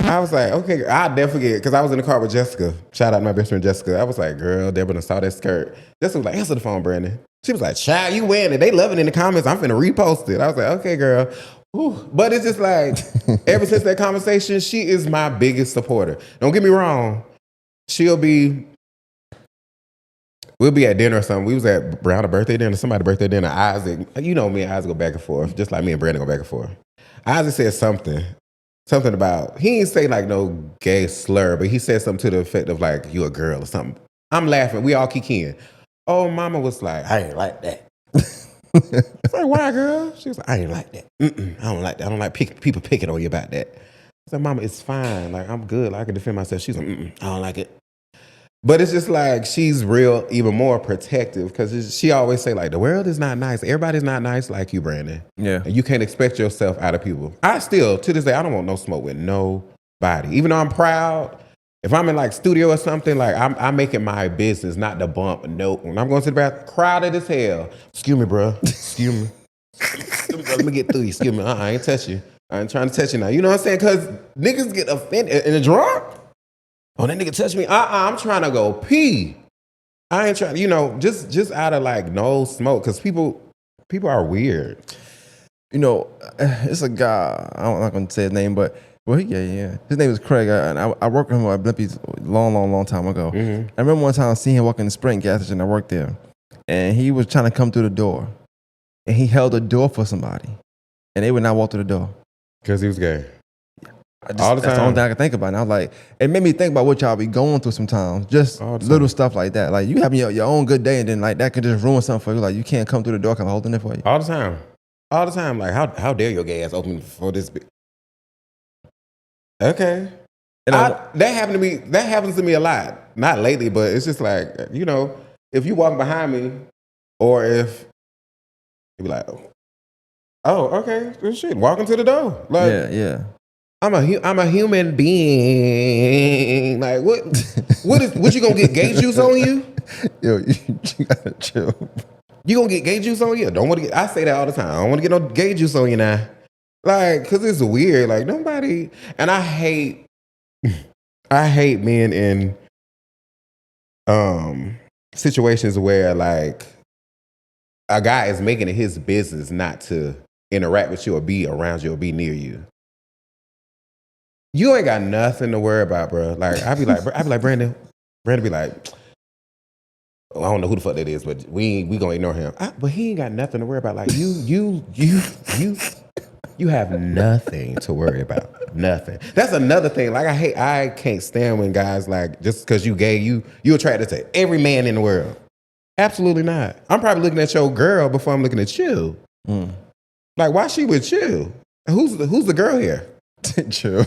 I was like, okay, I'll never forget. Because I was in the car with Jessica. Shout out to my best friend, Jessica. I was like, girl, Deborah saw that skirt. Jessica was like, "Answer the phone, Brandon." She was like, "Child, you wearing it. They love it in the comments. I'm finna repost it." I was like, okay, girl. Whew. But it's just like, ever since that conversation, she is my biggest supporter. Don't get me wrong. We'll be at dinner or something. We was at Brown birthday dinner, somebody's birthday dinner. Isaac, you know me and Isaac go back and forth, just like me and Brandon go back and forth. Isaac said something about, he didn't say like no gay slur, but he said something to the effect of like, you a girl or something. I'm laughing. We all kikiing. Oh, mama was like, I ain't like that. It's like, why, girl? She was like, I ain't like that. I don't like that. I don't like people picking on you about that. I said, mama, it's fine. Like, I'm good. Like, I can defend myself. She's like, I don't like it. But it's just like, she's real, even more protective because she always say, like, the world is not nice. Everybody's not nice like you, Brandon. Yeah. And you can't expect yourself out of people. I still, to this day, I don't want no smoke with nobody. Even though I'm proud, if I'm in like studio or something, like I'm making my business not to bump a note. When I'm going to the bathroom, crowded as hell. Excuse me, bro. Excuse me. Let me get through you. Excuse me. I ain't touch you. I ain't trying to touch you now. You know what I'm saying? Because niggas get offended in the drunk. Oh, that nigga touch me. I'm trying to go pee. I ain't trying, just out of like no smoke. Because people are weird. It's a guy. I'm not going to say his name, but yeah. His name is Craig, and I worked with him at Blimpie's long time ago. Mm-hmm. I remember one time seeing him walking the Sprint gas station. I worked there, and he was trying to come through the door, and he held the door for somebody, and they would not walk through the door because he was gay. All the time. That's the only thing I could think about. And I was like, it made me think about what y'all be going through sometimes. Just little stuff like that. Like you having your own good day, and then like that could just ruin something for you. Like you can't come through the door, I'm holding it for you. All the time. Like how dare your gay ass open for this? Okay. And that happens to me a lot. Not lately, but it's just like, if you walk behind me or if you be like, oh, okay, good shit, walking to the door. Like, yeah. I'm a human being. Like what you gonna get gay juice on you? Yo, you gotta chill. You gonna get gay juice on you? I say that all the time. I don't want to get no gay juice on you now. Like, cause it's weird. Like nobody, and I hate men in situations where like a guy is making it his business not to interact with you or be around you or be near you. You ain't got nothing to worry about, bro. Like I'd be like Brandon be like, oh, I don't know who the fuck that is, but we gonna ignore him. But he ain't got nothing to worry about. Like you have nothing to worry about. Nothing. That's another thing. Like I can't stand when guys like just because you gay, you attracted to every man in the world. Absolutely not. I'm probably looking at your girl before I'm looking at you. Like why she with you? Who's the girl here? True.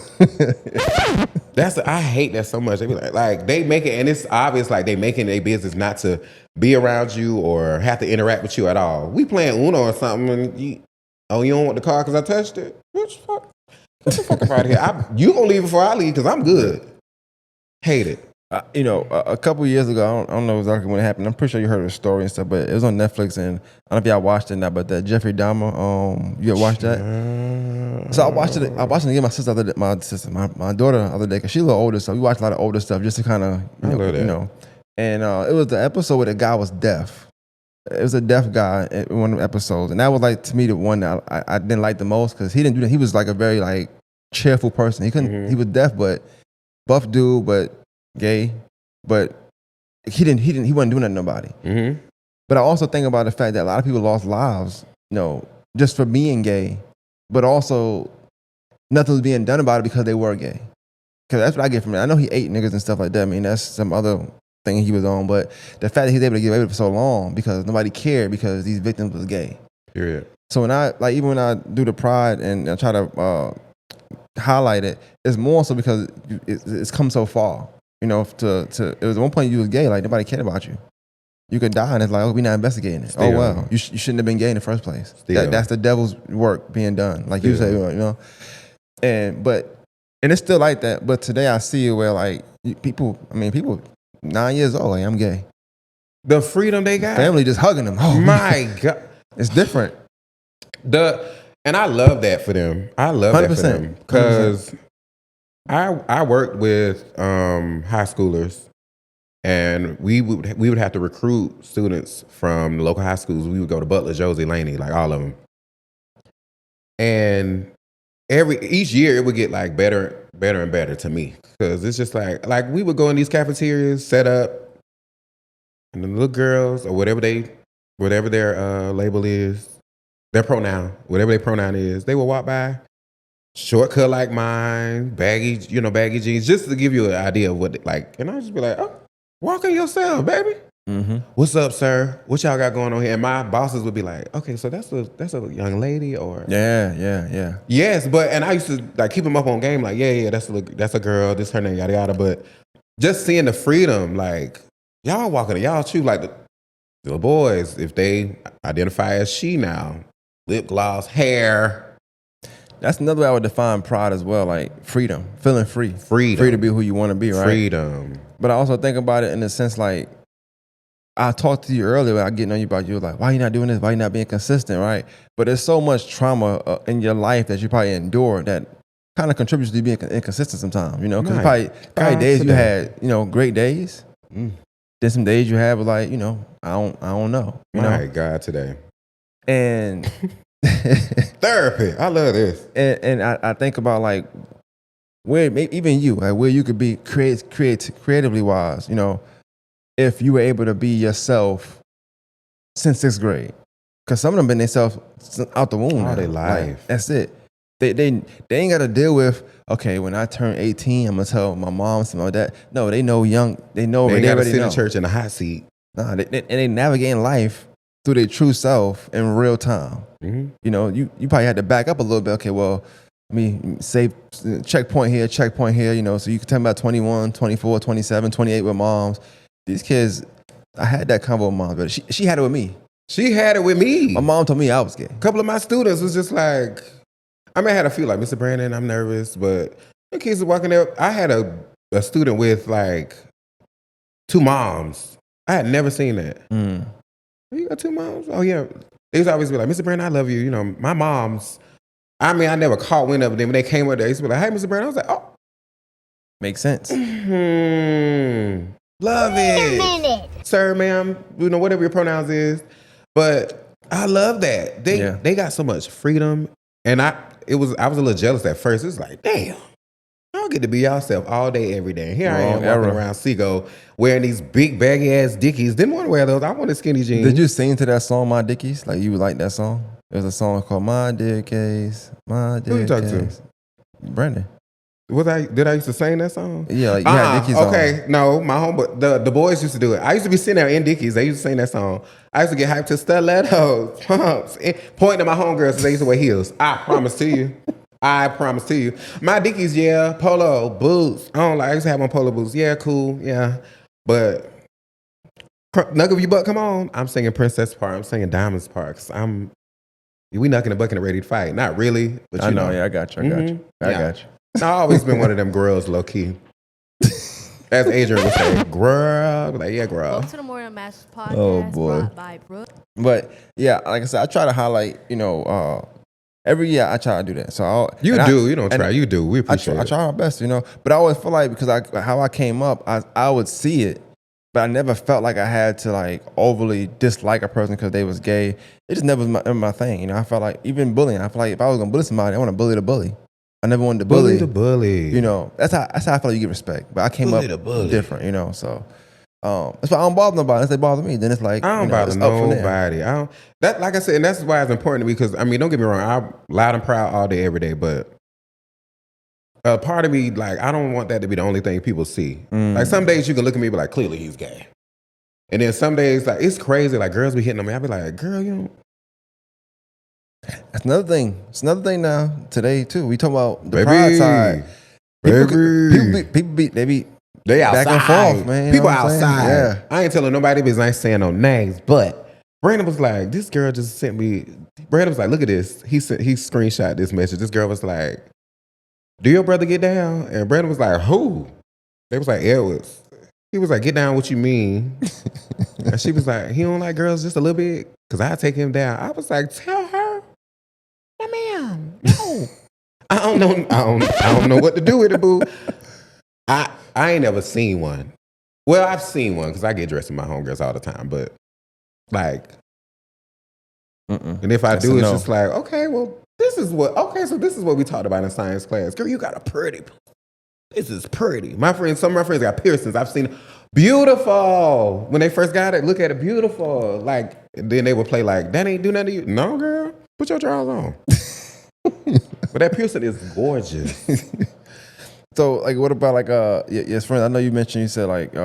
I hate that so much. They be like they make it, and it's obvious like they making their business not to be around you or have to interact with you at all. We playing Uno or something, and you don't want the car because I touched it? Bitch, fuck. Get the fuck out of here. You gonna leave before I leave because I'm good. Hate it. A couple years ago, I don't know exactly when it happened. I'm pretty sure you heard the story and stuff, but it was on Netflix, and I don't know if y'all watched it or not, but that Jeffrey Dahmer, you ever watched that? So I watched it again. My sister, my daughter, the other day, because she's a little older, so we watched a lot of older stuff just to kind of, And it was the episode where the guy was deaf. It was a deaf guy in one of the episodes, and that was like to me the one that I didn't like the most because he didn't do that. He was like a very like cheerful person. He couldn't. He was deaf, but buff dude, but gay, but he wasn't doing that to nobody. Mm-hmm. But I also think about the fact that a lot of people lost lives, just for being gay, but also nothing was being done about it because they were gay. Because that's what I get from it. I know he ate niggas and stuff like that. I mean, that's some other thing he was on, but the fact that he's able to get away with it for so long because nobody cared because these victims was gay. Period. So even when I do the pride and I try to highlight it, it's more so because it's come so far. It was one point you was gay, like nobody cared about you. You could die and it's like, oh, we're not investigating it. Still. Oh well, you shouldn't have been gay in the first place. That's the devil's work being done, like you say, and it's still like that. But today I see it where like people 9 years old, like I'm gay. The freedom they got, family just hugging them. Oh my God, it's different. And I love that for them. I love 100%. That for them because I worked with high schoolers, and we would have to recruit students from the local high schools. We would go to Butler, Josie, Laney, like all of them. And each year it would get like better and better to me because it's just like we would go in these cafeterias, set up, and the little girls or whatever their label is, their pronoun, whatever their pronoun is, they would walk by. Short cut like mine, baggy jeans, just to give you an idea of what like. And I just be like, oh, walk on yourself, baby. What's up, sir? What y'all got going on here? And my bosses would be like, okay, so that's a young lady, or Yeah. yes, but and I used to like keep them up on game, like that's a girl, this her name, yada yada. But just seeing the freedom, like y'all walking, y'all choose like the boys if they identify as she now, lip gloss, hair. That's another way I would define pride as well, like freedom, feeling free. Freedom. Free to be who you want to be, right? Freedom. But I also think about it in the sense like, I talked to you earlier, I get on you about you like, why you not doing this? Why you not being consistent, right? But there's so much trauma in your life that you probably endure that kind of contributes to you being inconsistent sometimes, you know? Because probably days you had, you know, great days. Then some days you have like, you know, I don't know. You My know? God, today. And therapy. I love this. And I think about like where even you, like where you could be creatively wise, you know, if you were able to be yourself since 6th grade. Because some of them been themselves out the womb all their life. Like, that's it. They ain't got to deal with, okay, when I turn 18, I'm going to tell my mom, something like that. No, they know young. They know. They got to sit know. in church in a hot seat. Nah, they navigating life through their true self in real time. You know, you probably had to back up a little bit. Okay, well, let me say checkpoint here, you know, so you can tell me about 21, 24, 27, 28 with moms. These kids, I had that convo with mom, but she had it with me. She had it with me. My mom told me I was gay. A couple of my students was just like, I may have had a few like, Mr. Brandon, I'm nervous, but the kids are walking there. I had a student with like 2 moms. I had never seen that. You got 2 moms? Oh yeah. They used to always be like, Mr. Brandon, I love you. You know, my moms, I mean, I never caught wind of them. When they came up there, they used to be like, hey, Mr. Brandon. I was like, oh. Makes sense. Love it. Sir, ma'am, you know, whatever your pronouns is. But I love that. They got so much freedom. And I was a little jealous at first. It's like, damn, y'all get to be yourself all day, every day. Here I am walking around Seago wearing these big baggy ass Dickies. Didn't want to wear those. I wanted skinny jeans. Did you sing to that song, My Dickies? Like you would like that song? There's a song called My Dickies, My Dickies. Who you talking to? Brandon. Did I used to sing that song? Yeah, like you had Dickies on. Okay, no, my homeboy, the boys used to do it. I used to be sitting there in Dickies. They used to sing that song. I used to get hyped to stilettos, pumps, pointing to my homegirls because they used to wear heels. I promise to you. My Dickies, polo, boots. I used to have my polo boots. Yeah, cool, yeah. But Knuck of Your Butt, come on. I'm singing Princess Part. I'm singing Diamonds Part. We knucking the bucket and ready to fight. Not really, but I know. Yeah, I got you. I got you. I've always been one of them girls, low key. As Adrian would say, girl. Like, yeah, girl. Welcome to the Morning Masters podcast. Oh, boy. Brought by Brooke. But yeah, like I said, I try to highlight, you know, every year I try to do that. So you don't try. You do. We appreciate it. I try my best, you know. But I always feel like because how I came up, I would see it, but I never felt like I had to like overly dislike a person because they was gay. It just never was my thing, you know. I felt like even bullying. I feel like if I was gonna bully somebody, I want to bully the bully. I never wanted to bully. The bully. You know, that's how I feel like you get respect. But I came up different, you know. So that's why I don't bother nobody. Unless they bother me, then it's like I don't bother nobody. Like I said, and that's why it's important to me because I mean, don't get me wrong, I'm loud and proud all day, every day. But a part of me, like, I don't want that to be the only thing people see. Like some days you can look at me and be like, clearly he's gay. And then some days, like, it's crazy. Like girls be hitting on me. I be like, girl, you know. That's another thing. It's another thing now today too. We talk about the pride side. People they outside. Back and forth, man. People outside. Yeah. I ain't telling nobody business. I ain't saying no names. But Brandon was like, this girl just sent me. Brandon was like, look at this. He screenshot this message. This girl was like, do your brother get down? And Brandon was like, who? They was like, Edwards. He was like, get down, what you mean? And she was like, he don't like girls just a little bit? Because I take him down. I was like, tell her. No, ma'am. No. I don't know what to do with it, boo. I ain't never seen one. Well, I've seen one because I get dressed in my homegirls all the time. But like, and if I do, it's just like, okay, well, so this is what we talked about in science class. Girl, you got a pretty. This is pretty. Some of my friends got piercings. I've seen beautiful. When they first got it, look at it, beautiful. Like, then they would play like, that ain't do nothing to you. No, girl, put your drawers on. But that piercing is gorgeous. So, like, what about like your friends? I know you mentioned you said like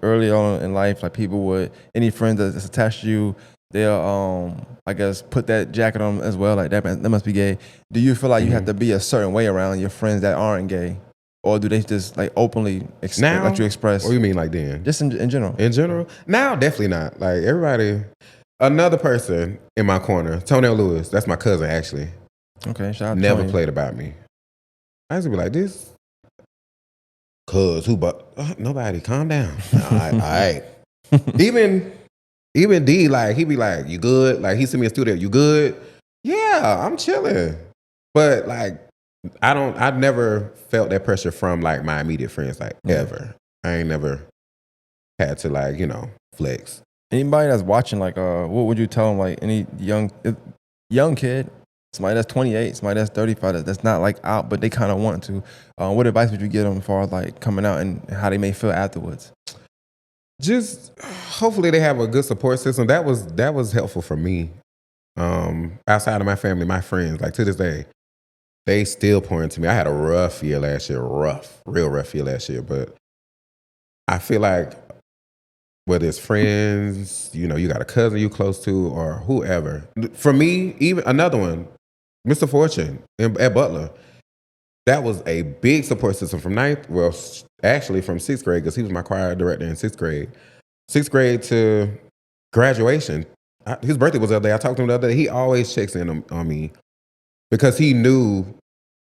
early on in life, like people would any friends that's attached to you, they'll I guess put that jacket on as well. Like that must be gay. Do you feel like you have to be a certain way around your friends that aren't gay, or do they just like openly Now, let you express? what do you mean like then? Just in general. In general? Now, definitely not. Like everybody, another person in my corner, Tonell Lewis, that's my cousin actually, Okay, shout out to never Tony. played about me. I used to be like, this cuz who but nobody, calm down. All right. Even D, like he be like, you good? Like he sent me a studio, you good? Yeah, I'm chilling. But like I've never felt that pressure from like my immediate friends, like ever. I ain't never had to like, flex. Anybody that's watching, like, what would you tell them? Like any young kid, somebody that's 28, somebody that's 35, that's not like out, but they kind of want to. What advice would you give them as far as like coming out and how they may feel afterwards? Just hopefully they have a good support system. That was helpful for me. Outside of my family, my friends, like to this day, they still pour into me. I had a rough year last year, real rough year last year, but I feel like whether it's friends, you got a cousin you close to or whoever. For me, even another one, Mr. Fortune at Butler, that was a big support system from actually from 6th grade, because he was my choir director in 6th grade. 6th grade to graduation. His birthday was the other day. I talked to him the other day. He always checks in on me because he knew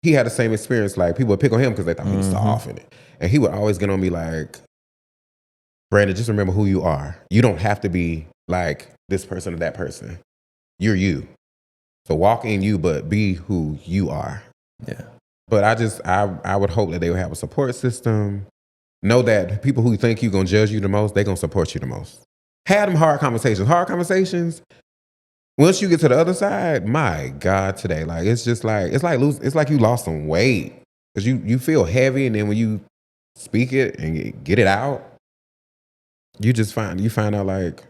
he had the same experience. Like people would pick on him because they thought he was soft in it. And he would always get on me like, Brandon, just remember who you are. You don't have to be like this person or that person. You're you. So walk in you, but be who you are. Yeah. But I would hope that they would have a support system. Know that people who think you're going to judge you the most, they're going to support you the most. Have them hard conversations. Hard conversations, once you get to the other side, my God, today, like, it's like you lost some weight. Because you feel heavy, and then when you speak it and get it out, you find out like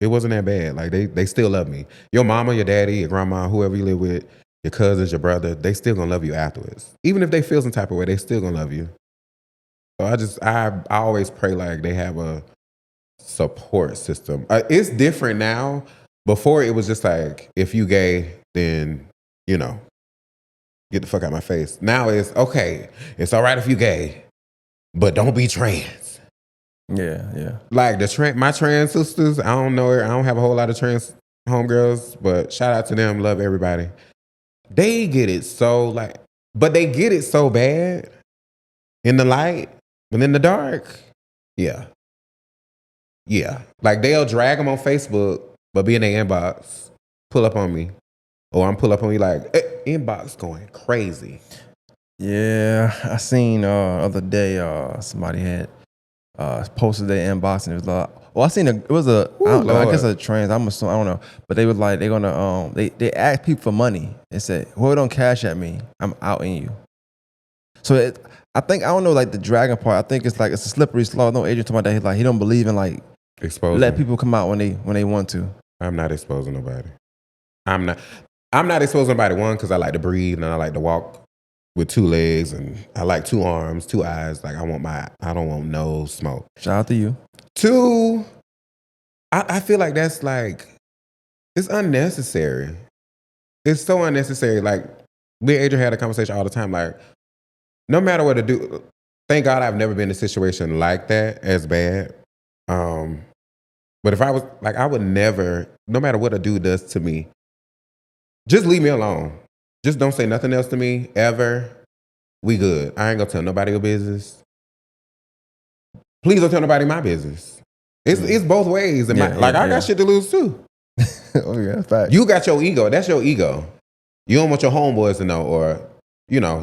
it wasn't that bad. Like they still love me. Your mama, your daddy, your grandma, whoever you live with, your cousins, your brother, they still gonna love you afterwards. Even if they feel some type of way, they still gonna love you. So I always pray like they have a support system. It's different now. Before it was just like, if you gay, then get the fuck out of my face. Now it's okay. It's all right if you gay, but don't be trans. Yeah. Like my trans sisters, I don't know her. I don't have a whole lot of trans homegirls, but shout out to them. Love everybody. They get it but they get it so bad in the light, but in the dark, yeah. Like they'll drag them on Facebook, but be in their inbox, pull up on me, or I'm pull up on you like inbox going crazy. Yeah, I seen other day somebody had posted their inbox, and it was like, I seen it was I guess a trans. I don't know, but they was like they're gonna they ask people for money. They said, "Whoever don't cash at me, I'm outing you." So I don't know, like the dragon part. I think it's a slippery slope. No agent told my dad, he don't believe in like exposing. Let people come out when they want to. I'm not exposing nobody. I'm not exposing nobody. One, because I like to breathe and I like to walk with 2 legs, and I like 2 arms, 2 eyes. Like I don't want no smoke. Shout out to you. 2, I feel like that's like, it's unnecessary. It's so unnecessary. Like me and Adrian had a conversation all the time. Like no matter what to do, thank God I've never been in a situation like that as bad. But if I was like, I would never, no matter what a dude does to me, just leave me alone. Just don't say nothing else to me ever. We good. I ain't gonna tell nobody your business. Please don't tell nobody my business. It's both ways. I got shit to lose too. Oh yeah, fact. You got your ego. That's your ego. You don't want your homeboys to know, or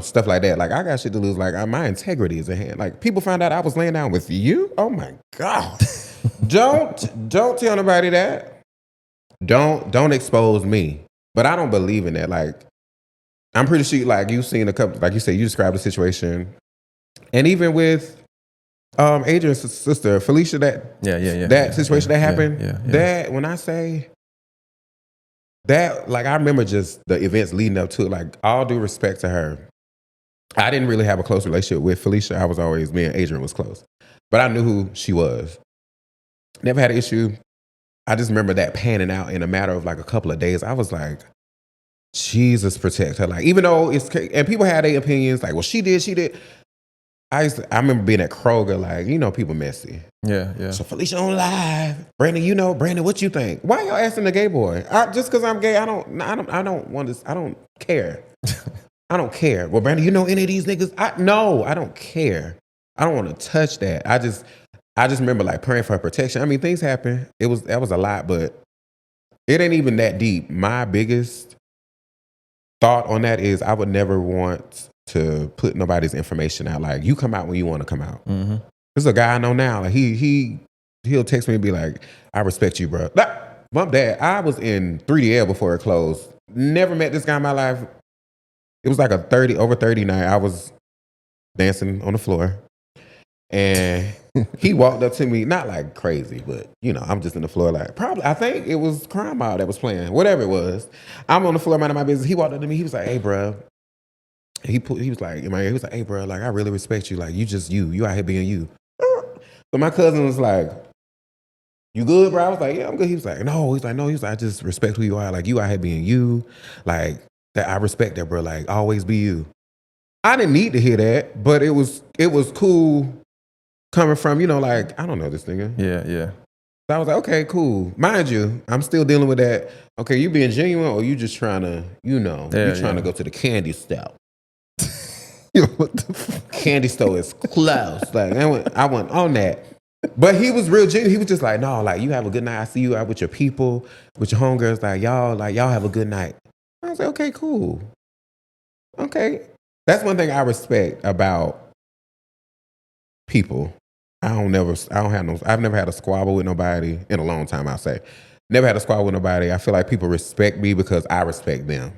stuff like that. Like I got shit to lose. Like my integrity is in hand. Like people found out I was laying down with you. Oh my God. Don't tell nobody that. Don't expose me. But I don't believe in that. Like I'm pretty sure, like you've seen a couple, like you said, you described the situation, and even with Adrian's sister Felicia, that situation that happened. That when I say that, like I remember just the events leading up to it. Like all due respect to her, I didn't really have a close relationship with Felicia. I was always, me and Adrian was close. But I knew who she was. Never had an issue. I just remember that panning out in a matter of like a couple of days. I was like, Jesus protect her. Like, even though and people had their opinions, like, well, she did. I remember being at Kroger, like, people messy. Yeah, yeah. So Felicia on live. Brandon, what you think? Why y'all asking the gay boy? Just because I'm gay, I don't want to, I don't care. I don't care. Well, Brandon, any of these niggas? No, I don't care. I don't want to touch that. I just remember like praying for her protection. I mean, things happen. That was a lot, but it ain't even that deep. My biggest thought on that is I would never want to put nobody's information out. Like, you come out when you want to come out. Mm-hmm. This is a guy I know now. Like, he'll text me and be like, I respect you, bro. Bump that. I was in 3DL before it closed. Never met this guy in my life. It was like over 30 night. I was dancing on the floor. And he walked up to me, not like crazy, but I'm just in the floor like, probably, I think it was Crime Mob that was playing, whatever it was. I'm on the floor minding my business. He walked up to me, he was like, hey, bro. He was like, hey, bro, like, I really respect you. Like, you just you out here being you. So my cousin was like, you good, bro? I was like, yeah, I'm good. He was like, no. He's like, I just respect who you are. Like, you out here being you. Like, that I respect that, bro. Like, always be you. I didn't need to hear that, but it was cool coming from, like, I don't know this nigga. Yeah, yeah. So I was like, okay, cool. Mind you, I'm still dealing with that. Okay, you being genuine or you just trying to, you trying to go to the candy store. What the fuck? Candy store is closed. Like, I went on that. But he was real genuine. He was just like, no, like, you have a good night. I see you out with your people, with your homegirls. Like, y'all have a good night. I was like, okay, cool. Okay. That's one thing I respect about people. I've never had a squabble with nobody in a long time, I'll say. Never had a squabble with nobody. I feel like people respect me because I respect them.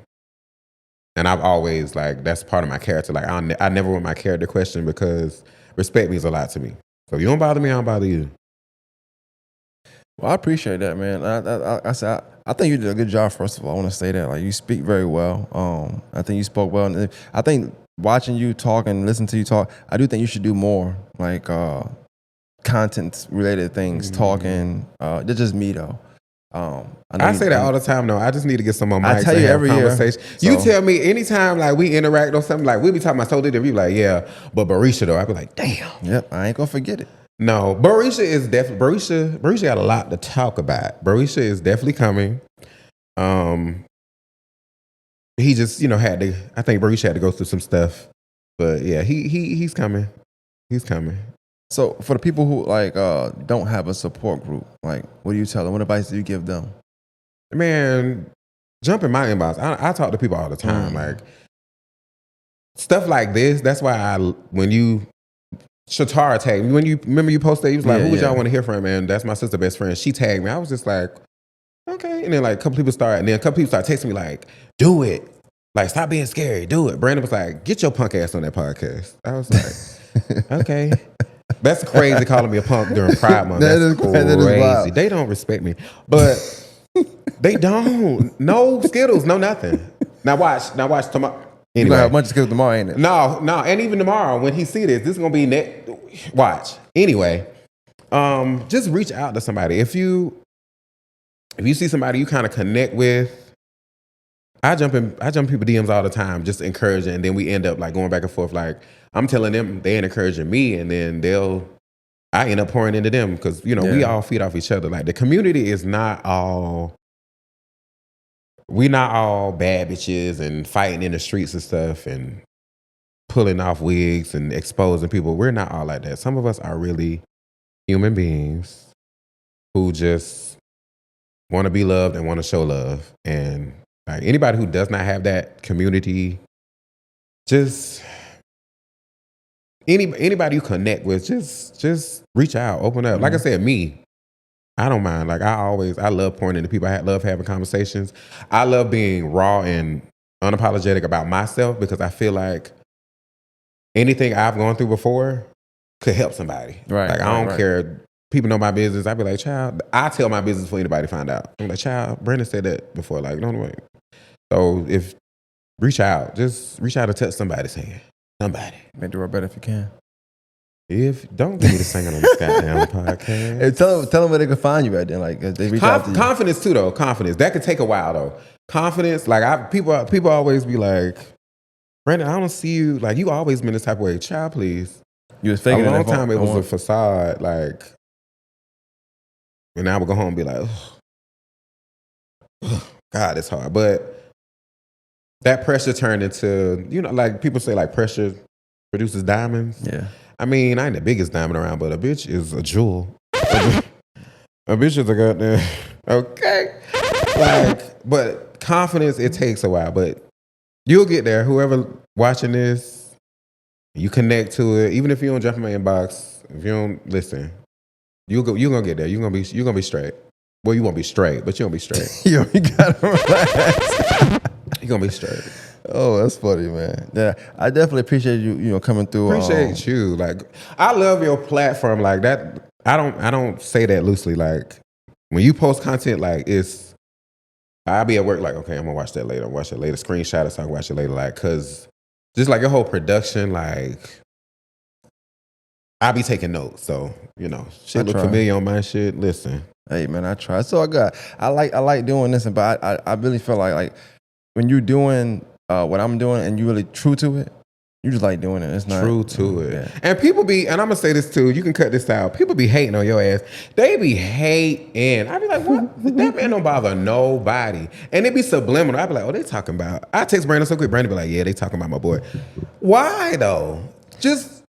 And I've always, like, that's part of my character. Like, I never want my character questioned because respect means a lot to me. So if you don't bother me, I don't bother you. Well, I appreciate that, man. I think you did a good job. First of all, I want to say that, like, you speak very well. I think you spoke well. And I think watching you talk and listening to you talk, I do think you should do more, like, content related things, talking. That's just me though. I say that all the time though. I just need to get some more mics. I tell you every conversation. Year. You tell me anytime like we interact or something, like we be talking about so different. You be like, yeah, but Barisha though, I be like, damn. Yep, I ain't gonna forget it. No, Barisha is definitely Barisha got a lot to talk about. Barisha is definitely coming. He just had to. I think Barisha had to go through some stuff, but yeah, he's coming. He's coming. So for the people who like don't have a support group, like, what do you tell them? What advice do you give them? Man, jump in my inbox. I talk to people all the time. Like, stuff like this. That's why when you Shatara tagged me, when you remember you posted, he was like, who would y'all want to hear from? And that's my sister best friend. She tagged me. I was just like, okay. And then like a couple people started texting me like, do it. Like, stop being scary. Do it. Brandon was like, get your punk ass on that podcast. I was like, okay. That's crazy calling me a punk during Pride Month. That's crazy. They don't respect me. But they don't. No Skittles, no nothing. Now watch tomorrow. Anyway. You're gonna have a bunch of Skittles tomorrow, ain't it? No. And even tomorrow when he see this is gonna be watch. Anyway, just reach out to somebody. If you see somebody you kind of connect with, I jump people DMs all the time, just encouraging, and then we end up like going back and forth. Like, I'm telling them, they ain't encouraging me, and then I end up pouring into them because we all feed off each other. Like, the community is not all. We're not all bad bitches and fighting in the streets and stuff and pulling off wigs and exposing people. We're not all like that. Some of us are really human beings who just want to be loved and want to show love. And like, anybody who does not have that community, just anybody you connect with, just reach out, open up. Like I said, me, I don't mind. Like, I love pouring into people. I love having conversations. I love being raw and unapologetic about myself because I feel like anything I've gone through before could help somebody. Right. Like, I don't care. People know my business. I be like, child, I tell my business before anybody find out. I'm like, child, Brandon said that before. Like, don't wait. So reach out. Just reach out and touch somebody's hand. Somebody. Make the world better if you can. Don't get me to singing on this goddamn podcast. Hey, tell them where they can find you right then. Like they reach out to you. Confidence too, though. Confidence that could take a while, though. Confidence, like people always be like, Brandon, I don't see you. Like you always been this type of way. Child, please. You was faking a long it time. It was a facade. Like, and I would go home and be like, God, it's hard. But that pressure turned into, like people say, like pressure produces diamonds. Yeah. I mean, I ain't the biggest diamond around, but a bitch is a jewel. A bitch is a goddamn, okay. Like, but confidence, it takes a while, but you'll get there. Whoever watching this, you connect to it. Even if you don't jump in my inbox, if you don't listen, you're gonna get there. You're gonna be straight. Well, you won't be straight, but you're gonna be straight. Yo, you gotta relax. You're gonna be straight. Oh, that's funny, man. Yeah, I definitely appreciate you coming through. Appreciate you. Like, I love your platform. Like that. I don't say that loosely. Like when you post content, like I'll be at work. Like, okay, I'm gonna watch that later. Watch it later. Screenshot it so I can watch it later. Like, cause just like your whole production, like I be taking notes. So shit look familiar on my shit. Listen. Hey man, I try. So I like doing this, but I really feel like when you're doing what I'm doing and you really true to it, you just like doing it. It's not true to it. Yeah. And people be, and I'm gonna say this too, you can cut this out. People be hating on your ass. They be hating. I be like, what? That man don't bother nobody. And it be subliminal. I be like, oh, they talking about. I text Brandon so quick. Brandon be like, yeah, they talking about my boy. Why though? Just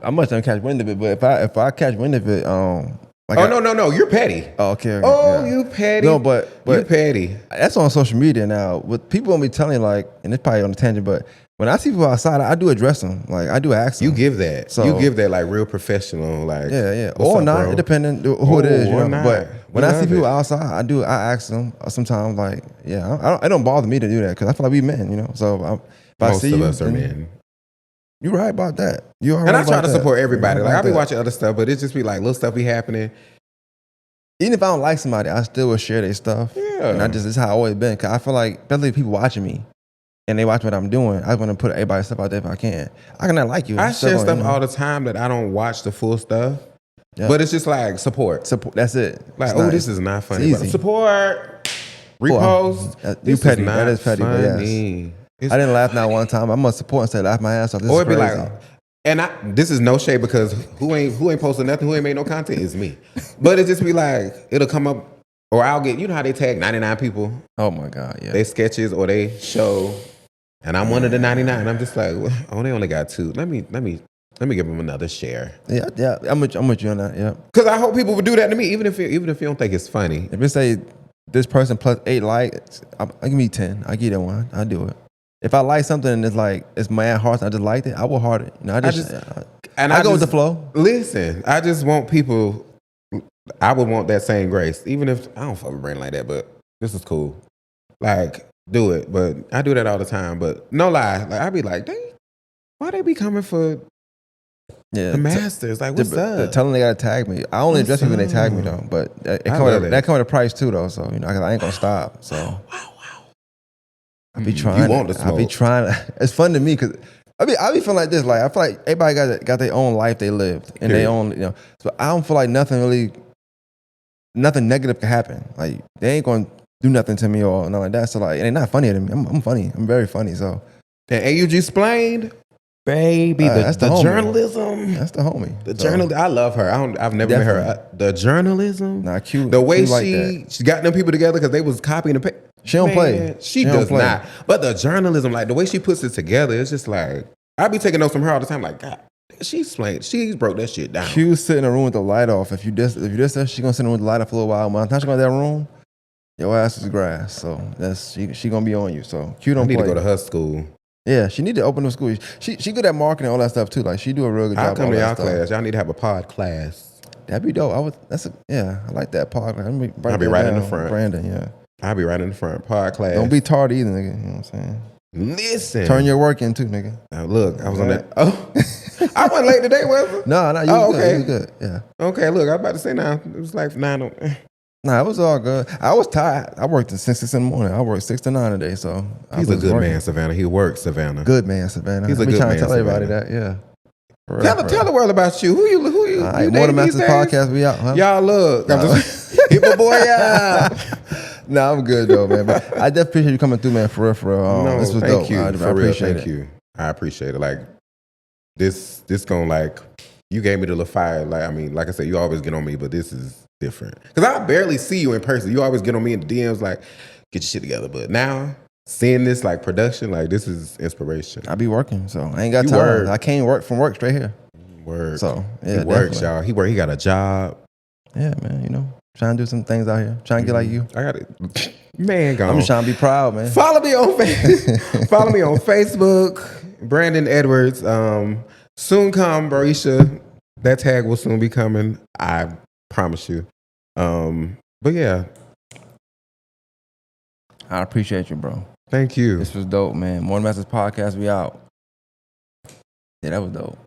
I must not catch wind of it, but if I catch wind of it, no, you're petty. Oh, okay. Oh, yeah. you petty. No, but you petty. That's on social media now. What people will be telling you, like, and it's probably on a tangent, but when I see people outside, I do address them. Like, I do ask them. You give that. So, you give that like real professional, like yeah. Or not, bro? It depending who it is, But when I see people outside, I ask them sometimes, like, yeah, I don't bother me to do that because I feel like we men, So most of us are men. You're right about that. You are right. And I try to that. support everybody. Like I be watching other stuff, but it just be like little stuff be happening. Even if I don't like somebody, I still will share their stuff. Yeah. And this is how I always been. Cause I feel like, especially people watching me and they watch what I'm doing, I want to put everybody's stuff out there if I can. I cannot like you. I share stuff all the time that I don't watch the full stuff. Yeah. But it's just like support. Support. That's it. Like, this is not funny. But support. Repost. You petty. That is petty, funny. But yes. I didn't laugh not one time. I must support and say laugh my ass off. This or is it be crazy. like, and this is no shade because who ain't posting nothing, who ain't made no content is me. But it just be like, it'll come up, or I'll get, how they tag 99 people. Oh my God, yeah. They sketches or they show, and I'm one of the 99. I'm just like, oh, they only got 2. Let me give them another share. Yeah. I'm with you on that. Yeah. Because I hope people would do that to me, even if you don't think it's funny. If it say this person plus 8 likes, I give me 10. I give that one. I do it. If I like something and it's my heart, I just liked it, I will heart it. I go with the flow. Listen, I just want people. I would want that same grace, even if I don't fucking brain like that. But this is cool. Like, do it. But I do that all the time. But no lie, like I be like, why they be coming for the masters? Like, what's up? Tell them they gotta tag me. I only address people when they tag me though. But that come with a price too though. So I ain't gonna stop. So. Wow. I be trying. You want the smoke. I be trying. It's fun to me because I be feeling like this. Like I feel like everybody got their own life they lived and they own. So I don't feel like nothing negative can happen. Like they ain't gonna do nothing to me or nothing like that. So like it ain't not funny to me. I'm funny. I'm very funny. So and AUG explained, baby, the journalism. That's the homie. The journal. I love her. I've never met her. The journalism. Nah, cute. The way she got them people together because they was copying the paper. She don't play. She does not. But the journalism, like the way she puts it together, it's just like I be taking notes from her all the time. Like God, she's broke that shit down. Q sit in a room with the light off. If you diss her, she gonna sit in a room with the light off for a little while. By the time she go in that room, your ass is grass. So that's she gonna be on you. So Q don't play. I need to go to her school. Yeah, she need to open a school. She good at marketing and all that stuff too. Like she do a real good job. I'll come to y'all class. Y'all need to have a pod class. That'd be dope. I like that pod. I'll be right in the front. Brandon, yeah. I'll be right in the front. Pod class. Don't be tardy either, nigga. You know what I'm saying? Listen. Turn your work in too, nigga. Now look, I was on that. Oh, I wasn't late today, was I? No, you was okay. good. You was good. Yeah. Okay, look, I was about to say now. It was like 9. Nah, it was all good. I was tired. I worked at 6 in the morning. I worked 6 to 9 a day. So He's a good man, Savannah. He works, Savannah. Good man, Savannah. He's a good trying man, to tell everybody Savannah. that. Yeah. Tell the world about you. Who you All right, dating More Than these Masters days? podcast. We out. Huh? Y'all look. I'm just hit my boy out. Nah, I'm good though, man. But I definitely appreciate you coming through, man. For real. No, This was thank dope. you. I For real, appreciate thank it. you. I appreciate it. Like this gonna like you gave me the little fire. Like I mean, like I said, you always get on me, but this is different because I barely see you in person. You always get on me in the DMs, like get your shit together. But now seeing this like production, like this is inspiration. I be working, so I ain't got You time. work. I came work from work straight here. Work. So yeah, he works, definitely. y'all. He got a job. Yeah, man. You know, trying to do some things out here. Trying to get like you. I got it. Man, go I'm on. just trying to be proud, man. Follow me on follow me on Facebook, Brandon Edwards. Soon come, Barisha. That tag will soon be coming. I promise you. But yeah, I appreciate you, bro. thank you. This was dope, man. More Than Masters podcast. We out. Yeah, that was dope.